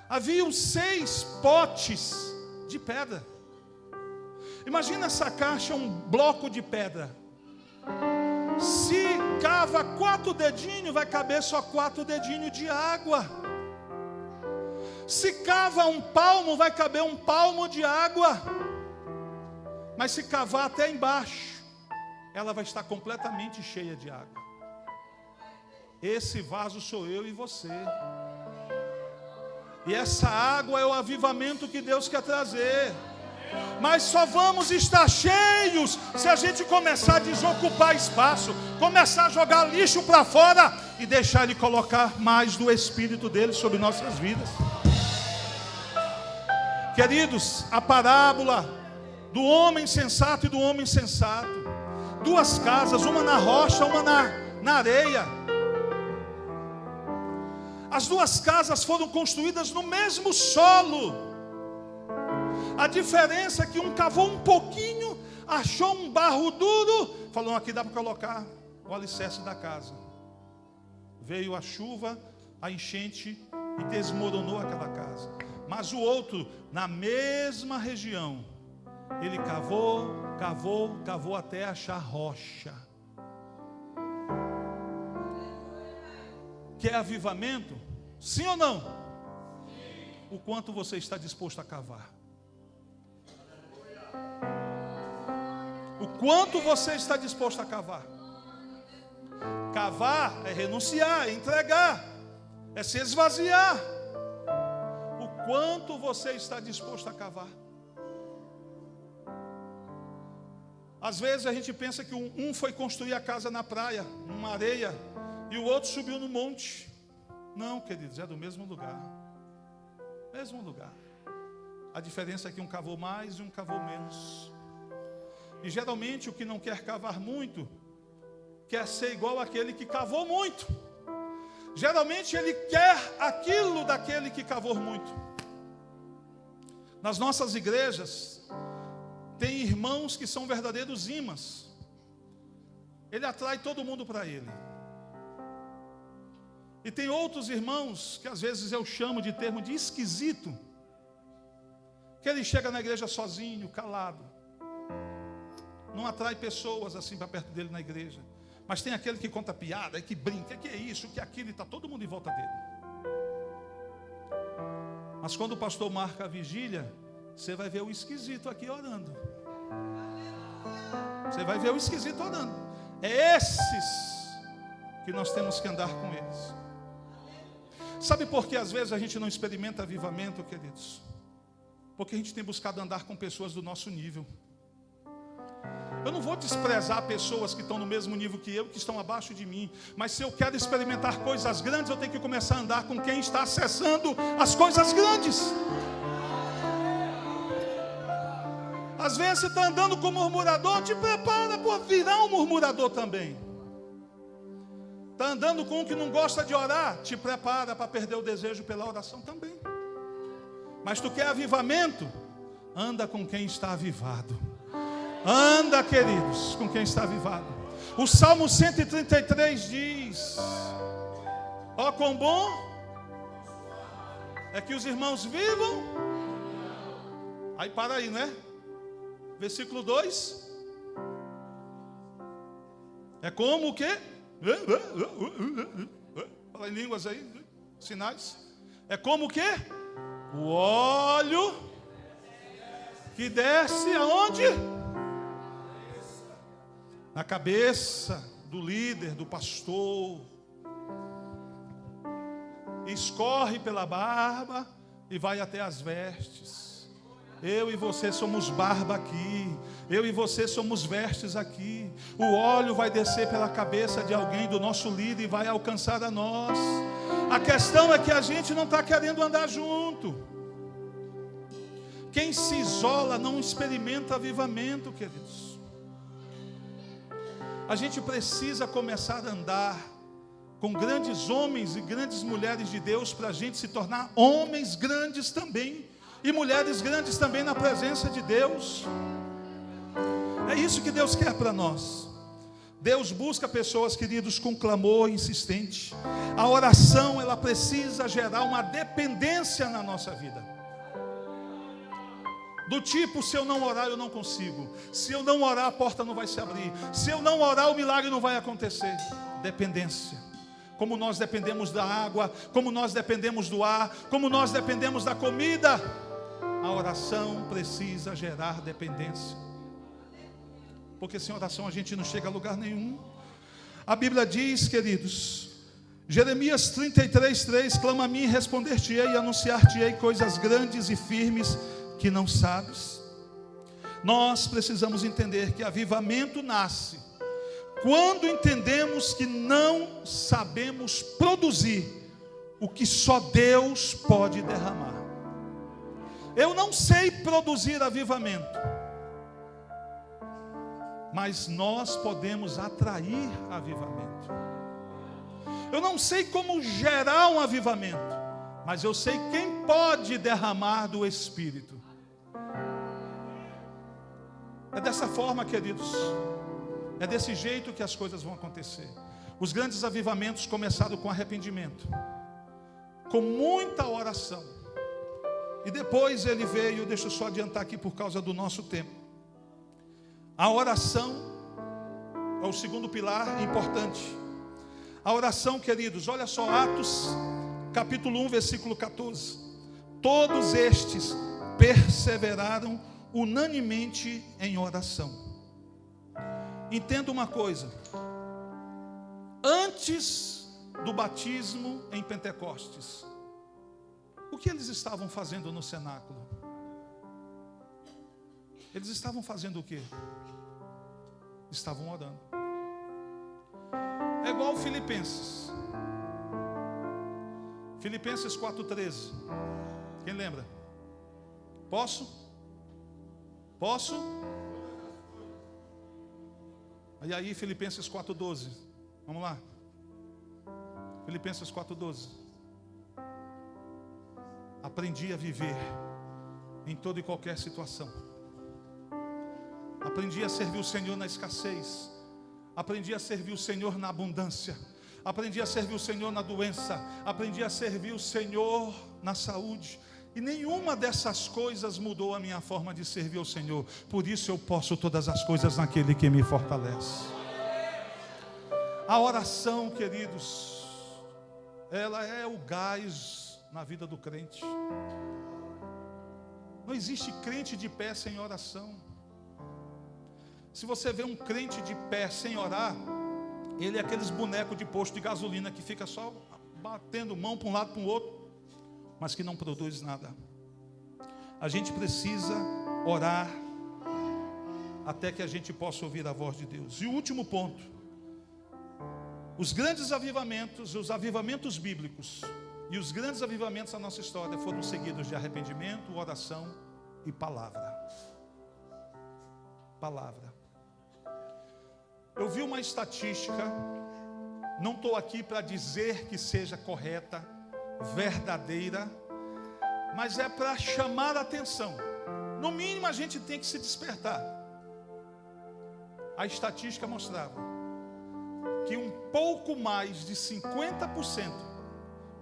haviam 6 potes de pedra. Imagina essa caixa, um bloco de pedra. Se cava 4 dedinhos, vai caber só 4 dedinhos de água. Se cava um palmo, vai caber um palmo de água. Mas se cavar até embaixo, ela vai estar completamente cheia de água. Esse vaso sou eu e você. E essa água é o avivamento que Deus quer trazer. Mas só vamos estar cheios se a gente começar a desocupar espaço, começar a jogar lixo para fora e deixar Ele colocar mais do Espírito dele sobre nossas vidas. Queridos, a parábola do homem sensato e do homem insensato. 2 casas, uma na rocha, uma na areia. As 2 casas foram construídas no mesmo solo. A diferença é que um cavou um pouquinho, achou um barro duro, falou: aqui dá para colocar o alicerce da casa. Veio a chuva, a enchente e desmoronou aquela casa. Mas o outro, na mesma região, ele cavou até achar rocha. Quer avivamento? Sim ou não? Sim. O quanto você está disposto a cavar? O quanto você está disposto a cavar? Cavar é renunciar, é entregar, é se esvaziar. O quanto você está disposto a cavar? Às vezes a gente pensa que um foi construir a casa na praia, numa areia, e o outro subiu no monte. Não, queridos, é do mesmo lugar. Mesmo lugar. A diferença é que um cavou mais e um cavou menos. E geralmente o que não quer cavar muito, quer ser igual àquele que cavou muito. Geralmente ele quer aquilo daquele que cavou muito. Nas nossas igrejas, tem irmãos que são verdadeiros imãs. Ele atrai todo mundo para ele. E tem outros irmãos, que às vezes eu chamo de termo de esquisito, que ele chega na igreja sozinho, calado. não atrai pessoas assim para perto dele na igreja. Mas tem aquele que conta piada, que brinca, que é isso, que é aquilo, e está todo mundo em volta dele. Mas quando o pastor marca a vigília, você vai ver o esquisito aqui orando. Você vai ver o esquisito orando. É esses que nós temos que andar com eles. Sabe por que às vezes a gente não experimenta avivamento, queridos? Porque a gente tem buscado andar com pessoas do nosso nível. Eu não vou desprezar pessoas que estão no mesmo nível que eu, que estão abaixo de mim. Mas se eu quero experimentar coisas grandes, eu tenho que começar a andar com quem está acessando as coisas grandes. Às vezes você está andando com murmurador, te prepara para virar um murmurador também. Está andando com um que não gosta de orar, te prepara para perder o desejo pela oração também. Mas tu quer avivamento? Anda com quem está avivado. Anda, queridos, com quem está avivado. O Salmo 133 diz: ó, quão bom é que os irmãos vivam. Aí para aí, né? Versículo 2. É como o quê? Fala em línguas aí, sinais. É como o quê? O óleo que desce aonde? Na cabeça do líder, do pastor. Escorre pela barba e vai até as vestes. Eu e você somos barba aqui. Eu e você somos vestes aqui. O óleo vai descer pela cabeça de alguém, do nosso líder, e vai alcançar a nós. A questão é que a gente não está querendo andar junto. Quem se isola não experimenta avivamento, queridos. A gente precisa começar a andar com grandes homens e grandes mulheres de Deus, para a gente se tornar homens grandes também, e mulheres grandes também na presença de Deus. É isso que Deus quer para nós. Deus busca pessoas, queridos, com clamor insistente. A oração, ela precisa gerar uma dependência na nossa vida. Do tipo, se eu não orar, eu não consigo. Se eu não orar, a porta não vai se abrir. Se eu não orar, o milagre não vai acontecer. Dependência. Como nós dependemos da água, como nós dependemos do ar, como nós dependemos da comida. A oração precisa gerar dependência. Porque sem oração a gente não chega a lugar nenhum. A Bíblia diz, queridos, Jeremias 33:3, clama a mim e responder-te-ei e anunciar-te-ei coisas grandes e firmes que não sabes. Nós precisamos entender que avivamento nasce quando entendemos que não sabemos produzir o que só Deus pode derramar. Eu não sei produzir avivamento, mas nós podemos atrair avivamento. Eu não sei como gerar um avivamento, mas eu sei quem pode derramar do Espírito. É dessa forma, queridos, é desse jeito que as coisas vão acontecer. Os grandes avivamentos começaram com arrependimento, com muita oração, e depois ele veio, deixa eu só adiantar aqui por causa do nosso tempo. A oração é o segundo pilar importante. A oração, queridos, olha só, Atos capítulo 1, versículo 14. Todos estes perseveraram unanimemente em oração. Entenda uma coisa: antes do batismo em Pentecostes, o que eles estavam fazendo no cenáculo? Eles estavam fazendo o quê? Estavam orando. É igual Filipenses. Filipenses 4:13. Quem lembra? Posso? E aí Filipenses 4:12. Vamos lá. Filipenses 4:12. Aprendi a viver em toda e qualquer situação. Aprendi a servir o Senhor na escassez. Aprendi a servir o Senhor na abundância. Aprendi a servir o Senhor na doença. Aprendi a servir o Senhor na saúde. E nenhuma dessas coisas mudou a minha forma de servir ao Senhor. Por isso eu posso todas as coisas naquele que me fortalece. A oração, queridos, ela é o gás na vida do crente. Não existe crente de pé sem oração. Se você vê um crente de pé sem orar, ele é aqueles bonecos de posto de gasolina que fica só batendo mão para um lado para o outro, mas que não produz nada. A gente precisa orar até que a gente possa ouvir a voz de Deus. E o último ponto: os grandes avivamentos, os avivamentos bíblicos e os grandes avivamentos da nossa história foram seguidos de arrependimento, oração e palavra. Palavra. Eu vi uma estatística, não estou aqui para dizer que seja correta, verdadeira, mas é para chamar a atenção. No mínimo a gente tem que se despertar. A estatística mostrava que um pouco mais de 50%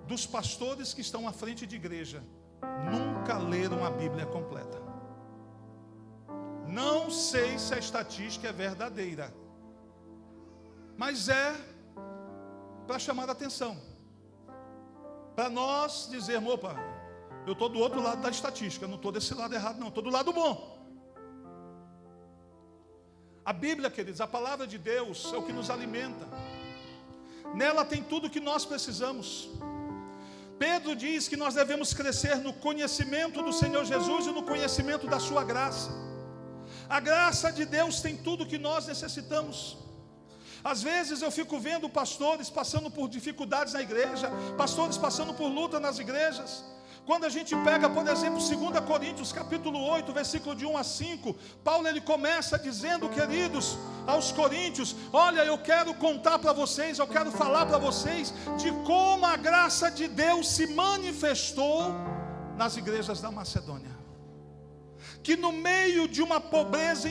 dos pastores que estão à frente de igreja nunca leram a Bíblia completa. Não sei se a estatística é verdadeira, mas é para chamar a atenção, para nós dizermos: opa, eu estou do outro lado da estatística, não estou desse lado errado não, estou do lado bom. A Bíblia, queridos, a palavra de Deus é o que nos alimenta. Nela tem tudo o que nós precisamos. Pedro diz que nós devemos crescer no conhecimento do Senhor Jesus e no conhecimento da sua graça. A graça de Deus tem tudo o que nós necessitamos. Às vezes eu fico vendo pastores passando por dificuldades na igreja, pastores passando por luta nas igrejas. Quando a gente pega, por exemplo, 2 Coríntios, capítulo 8, versículo de 1 a 5, Paulo ele começa dizendo, queridos, aos coríntios: olha, eu quero contar para vocês, eu quero falar para vocês de como a graça de Deus se manifestou nas igrejas da Macedônia. Que no meio de uma pobreza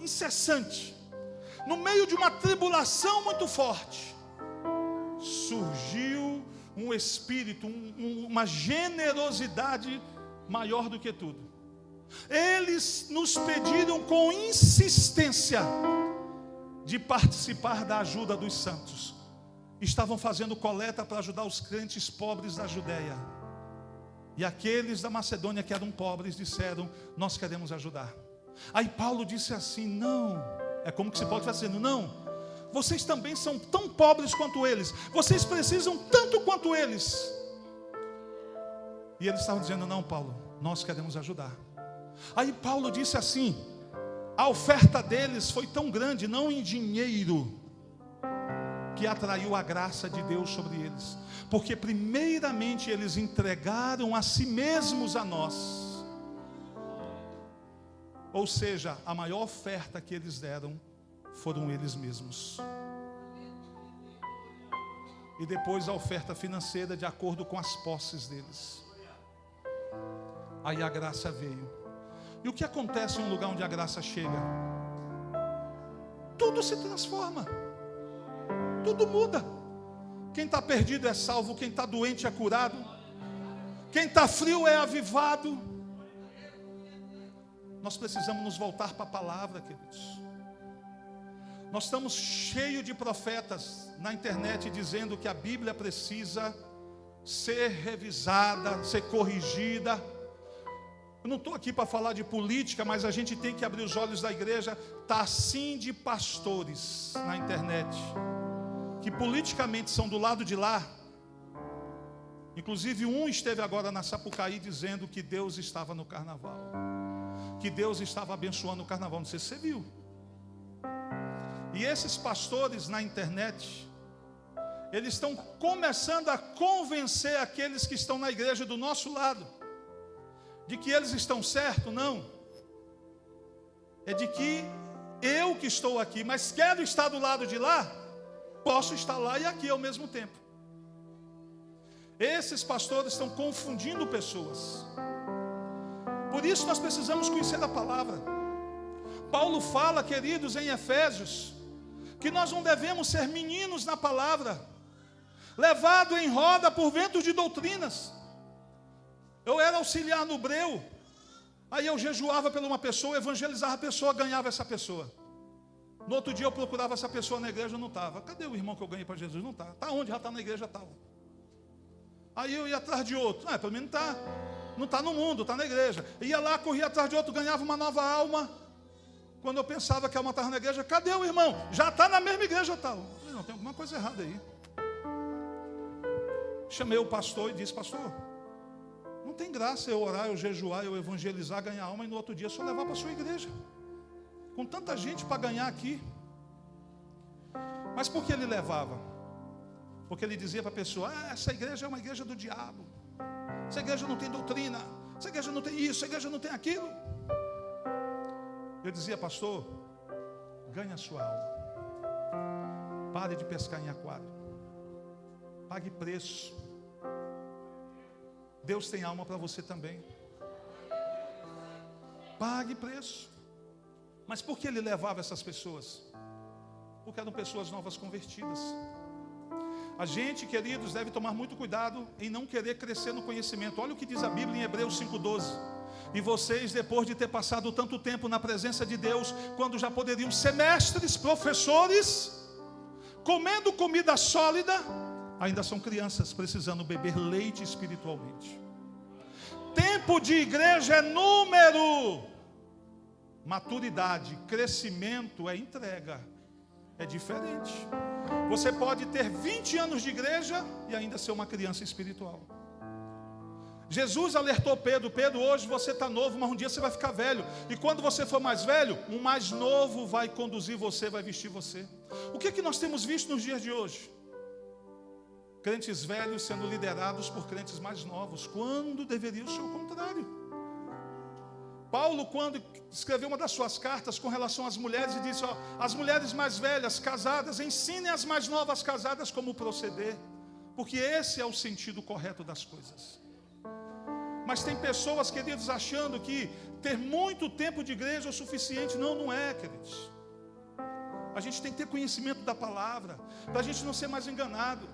incessante, no meio de uma tribulação muito forte, surgiu um espírito, uma generosidade maior do que tudo. Eles nos pediram com insistência de participar da ajuda dos santos. Estavam fazendo coleta para ajudar os crentes pobres da Judeia. E aqueles da Macedônia que eram pobres disseram: nós queremos ajudar. Aí Paulo disse assim: não, é como que se Paulo estivesse dizendo: não, vocês também são tão pobres quanto eles, vocês precisam tanto quanto eles. E eles estavam dizendo: não, Paulo, nós queremos ajudar. Aí Paulo disse assim: a oferta deles foi tão grande, não em dinheiro, que atraiu a graça de Deus sobre eles, porque primeiramente eles entregaram a si mesmos a nós. Ou seja, a maior oferta que eles deram foram eles mesmos. E depois a oferta financeira de acordo com as posses deles. Aí a graça veio. E o que acontece em um lugar onde a graça chega? Tudo se transforma, tudo muda. Quem está perdido é salvo, quem está doente é curado, quem está frio é avivado. Nós precisamos nos voltar para a palavra, queridos. Nós estamos cheios de profetas na internet dizendo que a Bíblia precisa ser revisada, ser corrigida. Eu não estou aqui para falar de política, mas a gente tem que abrir os olhos da igreja. Está assim de pastores na internet, que politicamente são do lado de lá. Inclusive um esteve agora na Sapucaí dizendo que Deus estava no carnaval, que Deus estava abençoando o carnaval. Não sei se você viu. E esses pastores na internet, eles estão começando a convencer aqueles que estão na igreja do nosso lado, de que eles estão certos. Não, é de que eu que estou aqui, mas quero estar do lado de lá, posso estar lá e aqui ao mesmo tempo. Esses pastores estão confundindo pessoas. Por isso nós precisamos conhecer a palavra. Paulo fala, queridos, em Efésios, que nós não devemos ser meninos na palavra, levado em roda por ventos de doutrinas. Eu era auxiliar no Breu. Aí eu jejuava por uma pessoa, evangelizava a pessoa, ganhava essa pessoa. No outro dia eu procurava essa pessoa na igreja, não estava. Cadê o irmão que eu ganhei para Jesus? Não está. Está onde? Já está na igreja tal. Aí eu ia atrás de outro. Para mim não está. Não está no mundo, está na igreja. Ia lá, corria atrás de outro, ganhava uma nova alma. Quando eu pensava que a alma estava na igreja, cadê o irmão? Já está na mesma igreja tal. Eu falei, não, tem alguma coisa errada aí. Chamei o pastor e disse, pastor, não tem graça eu orar, eu jejuar, eu evangelizar, ganhar alma e no outro dia só levar para a sua igreja. Com tanta gente para ganhar aqui. Mas por que ele levava? Porque ele dizia para a pessoa, essa igreja é uma igreja do diabo. Essa igreja não tem doutrina. Essa igreja não tem isso, essa igreja não tem aquilo. Eu dizia, pastor, ganhe a sua alma. Pare de pescar em aquário. Pague preço. Deus tem alma para você também. Pague preço. Mas por que ele levava essas pessoas? Porque eram pessoas novas convertidas. A gente, queridos, deve tomar muito cuidado em não querer crescer no conhecimento. Olha o que diz a Bíblia em Hebreus 5,12. E vocês, depois de ter passado tanto tempo na presença de Deus, quando já poderiam ser mestres, professores, comendo comida sólida, ainda são crianças precisando beber leite espiritualmente. Tempo de igreja é número. Maturidade, crescimento é entrega. É diferente. Você pode ter 20 anos de igreja e ainda ser uma criança espiritual. Jesus alertou Pedro, Pedro, hoje você está novo, mas um dia você vai ficar velho. E quando você for mais velho, um mais novo vai conduzir você, vai vestir você. O que é que nós temos visto nos dias de hoje? Crentes velhos sendo liderados por crentes mais novos, quando deveria ser o contrário. Paulo, quando escreveu uma das suas cartas com relação às mulheres, ele disse, as mulheres mais velhas, casadas, ensinem as mais novas casadas como proceder, porque esse é o sentido correto das coisas. Mas tem pessoas, queridos, achando que ter muito tempo de igreja é o suficiente. Não, não é, queridos. A gente tem que ter conhecimento da palavra, para a gente não ser mais enganado.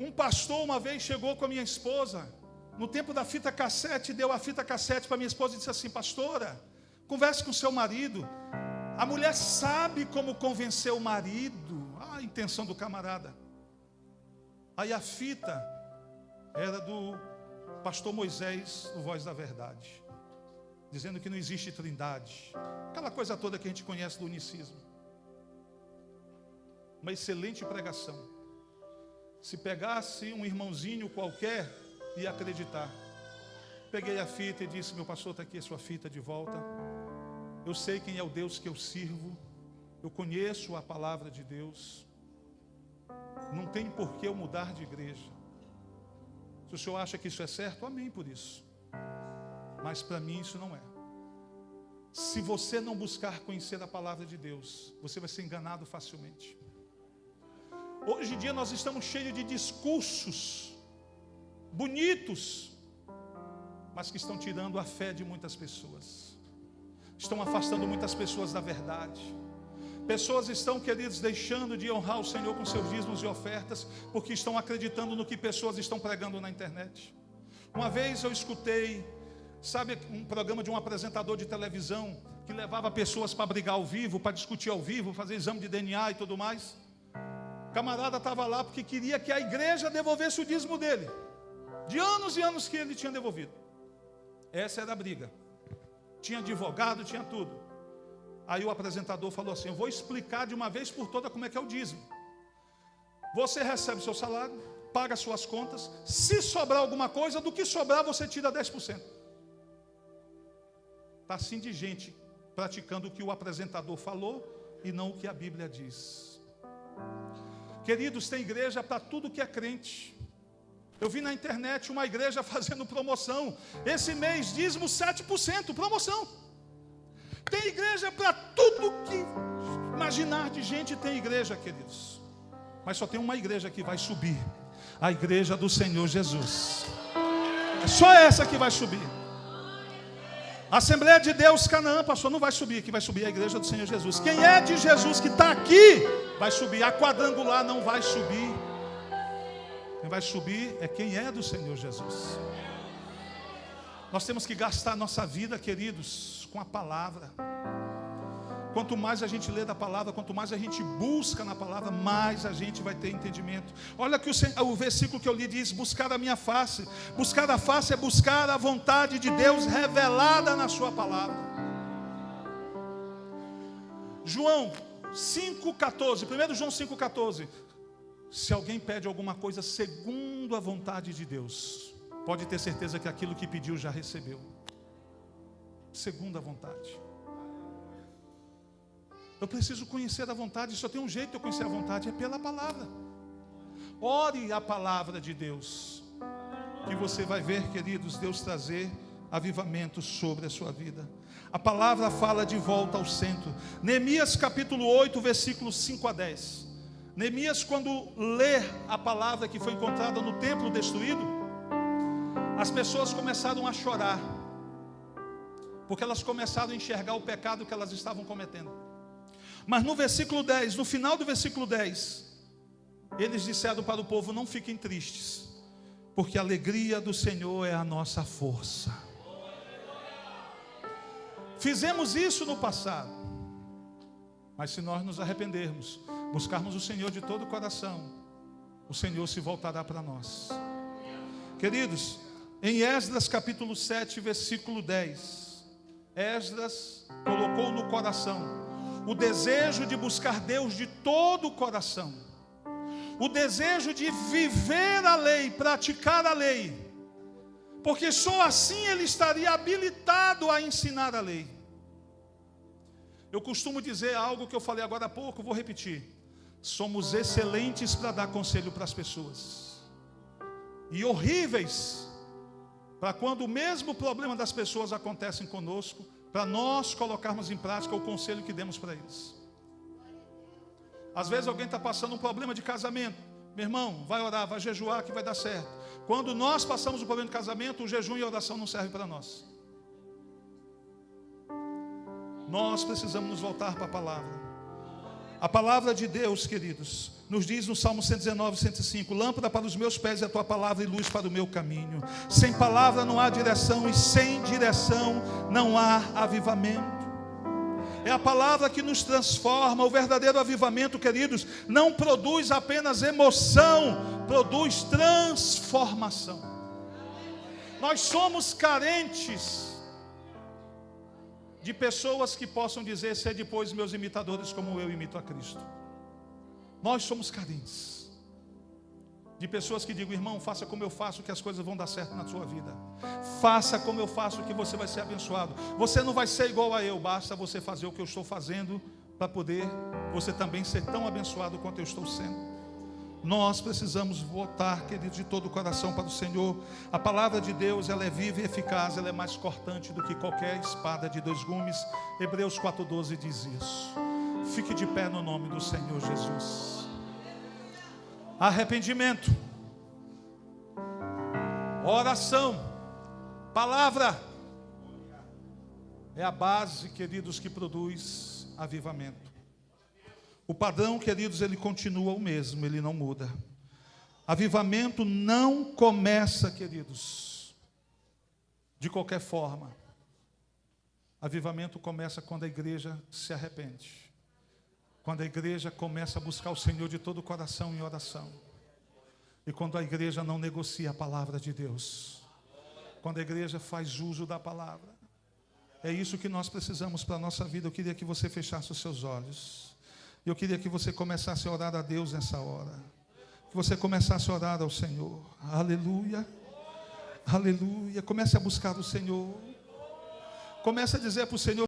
Um pastor uma vez chegou com a minha esposa, no tempo da fita cassete, deu a fita cassete para minha esposa e disse assim, pastora, converse com seu marido. A mulher sabe como convencer o marido. A intenção do camarada. Aí a fita era do pastor Moisés, o Voz da Verdade, dizendo que não existe trindade. Aquela coisa toda que a gente conhece do unicismo. Uma excelente pregação. Se pegasse um irmãozinho qualquer, ia acreditar. Peguei a fita e disse, meu pastor, está aqui a sua fita de volta. Eu sei quem é o Deus que eu sirvo. Eu conheço a palavra de Deus. Não tem por que eu mudar de igreja. Se o senhor acha que isso é certo, amém por isso. Mas para mim isso não é. Se você não buscar conhecer a palavra de Deus, você vai ser enganado facilmente. Hoje em dia nós estamos cheios de discursos bonitos, mas que estão tirando a fé de muitas pessoas. Estão afastando muitas pessoas da verdade. Pessoas estão, queridos, deixando de honrar o Senhor com seus dízimos e ofertas, porque estão acreditando no que pessoas estão pregando na internet. Uma vez eu escutei, sabe, um programa de um apresentador de televisão, que levava pessoas para brigar ao vivo, para discutir ao vivo, fazer exame de DNA e tudo mais. O camarada estava lá porque queria que a igreja devolvesse o dízimo dele, de anos e anos que ele tinha devolvido. Essa era a briga. Tinha advogado, tinha tudo. Aí o apresentador falou assim, eu vou explicar de uma vez por toda como é que é o dízimo. Você recebe o seu salário, paga as suas contas, se sobrar alguma coisa, do que sobrar você tira 10%. Está assim de gente praticando o que o apresentador falou e não o que a Bíblia diz. Queridos, tem igreja para tudo que é crente. Eu vi na internet uma igreja fazendo promoção. Esse mês, dízimo 7%, promoção. Tem igreja para tudo que imaginar de gente, tem igreja, queridos. Mas só tem uma igreja que vai subir. A igreja do Senhor Jesus. É só essa que vai subir. A Assembleia de Deus Canaã, pastor, não vai subir. Que vai subir a igreja do Senhor Jesus. Quem é de Jesus que está aqui, vai subir. A quadrangular não vai subir. Quem vai subir é quem é do Senhor Jesus. Nós temos que gastar nossa vida, queridos, com a palavra. Quanto mais a gente lê da palavra, quanto mais a gente busca na palavra, mais a gente vai ter entendimento. Olha que o versículo que eu li diz: buscar a minha face. Buscar a face é buscar a vontade de Deus revelada na sua palavra. João 5,14, 1 João 5,14. Se alguém pede alguma coisa segundo a vontade de Deus, pode ter certeza que aquilo que pediu já recebeu. Segundo a vontade. Eu preciso conhecer a vontade. Só tem um jeito de eu conhecer a vontade, é pela palavra. Ore a palavra de Deus, que você vai ver, queridos, Deus trazer avivamento sobre a sua vida. A palavra fala de volta ao centro. Neemias capítulo 8, versículos 5 a 10. Neemias, quando lê a palavra que foi encontrada no templo destruído, as pessoas começaram a chorar, porque elas começaram a enxergar o pecado que elas estavam cometendo. Mas no versículo 10, no final do versículo 10, eles disseram para o povo: não fiquem tristes, porque a alegria do Senhor é a nossa força. Fizemos isso no passado, mas se nós nos arrependermos, buscarmos o Senhor de todo o coração, o Senhor se voltará para nós. Queridos, em Esdras capítulo 7, versículo 10, Esdras colocou no coração o desejo de buscar Deus de todo o coração, o desejo de viver a lei, praticar a lei, porque só assim ele estaria habilitado a ensinar a lei. Eu costumo dizer algo que eu falei agora há pouco, vou repetir: somos excelentes para dar conselho para as pessoas, e horríveis para quando o mesmo problema das pessoas acontece conosco, para nós colocarmos em prática o conselho que demos para eles. Às vezes alguém está passando um problema de casamento. Meu irmão, vai orar, vai jejuar que vai dar certo. Quando nós passamos o problema de casamento, o jejum e a oração não servem para nós. Nós precisamos nos voltar para a palavra. A palavra de Deus, queridos, nos diz no Salmo 119, 105: lâmpada para os meus pés é a tua palavra e luz para o meu caminho. Sem palavra não há direção, e sem direção não há avivamento. É a palavra que nos transforma. O verdadeiro avivamento, queridos, não produz apenas emoção, produz transformação. Nós somos carentes de pessoas que possam dizer: sede depois meus imitadores como eu imito a Cristo. Nós somos carentes de pessoas que digam: irmão, faça como eu faço que as coisas vão dar certo na sua vida. Faça como eu faço que você vai ser abençoado. Você não vai ser igual a eu, basta você fazer o que eu estou fazendo para poder você também ser tão abençoado quanto eu estou sendo. Nós precisamos voltar, queridos, de todo o coração para o Senhor. A palavra de Deus, ela é viva e eficaz, ela é mais cortante do que qualquer espada de dois gumes. Hebreus 4,12 diz isso. Fique de pé no nome do Senhor Jesus. Arrependimento, oração, palavra é a base, queridos, que produz avivamento. O padrão, queridos, ele continua o mesmo, ele não muda. Avivamento não começa, queridos, de qualquer forma. Avivamento começa quando a igreja se arrepende, quando a igreja começa a buscar o Senhor de todo o coração em oração, e quando a igreja não negocia a palavra de Deus, quando a igreja faz uso da palavra. É isso que nós precisamos para a nossa vida. Eu queria que você fechasse os seus olhos. Eu queria que você começasse a orar a Deus nessa hora. Que você começasse a orar ao Senhor. Aleluia. Aleluia. Comece a buscar o Senhor. Comece a dizer para o Senhor: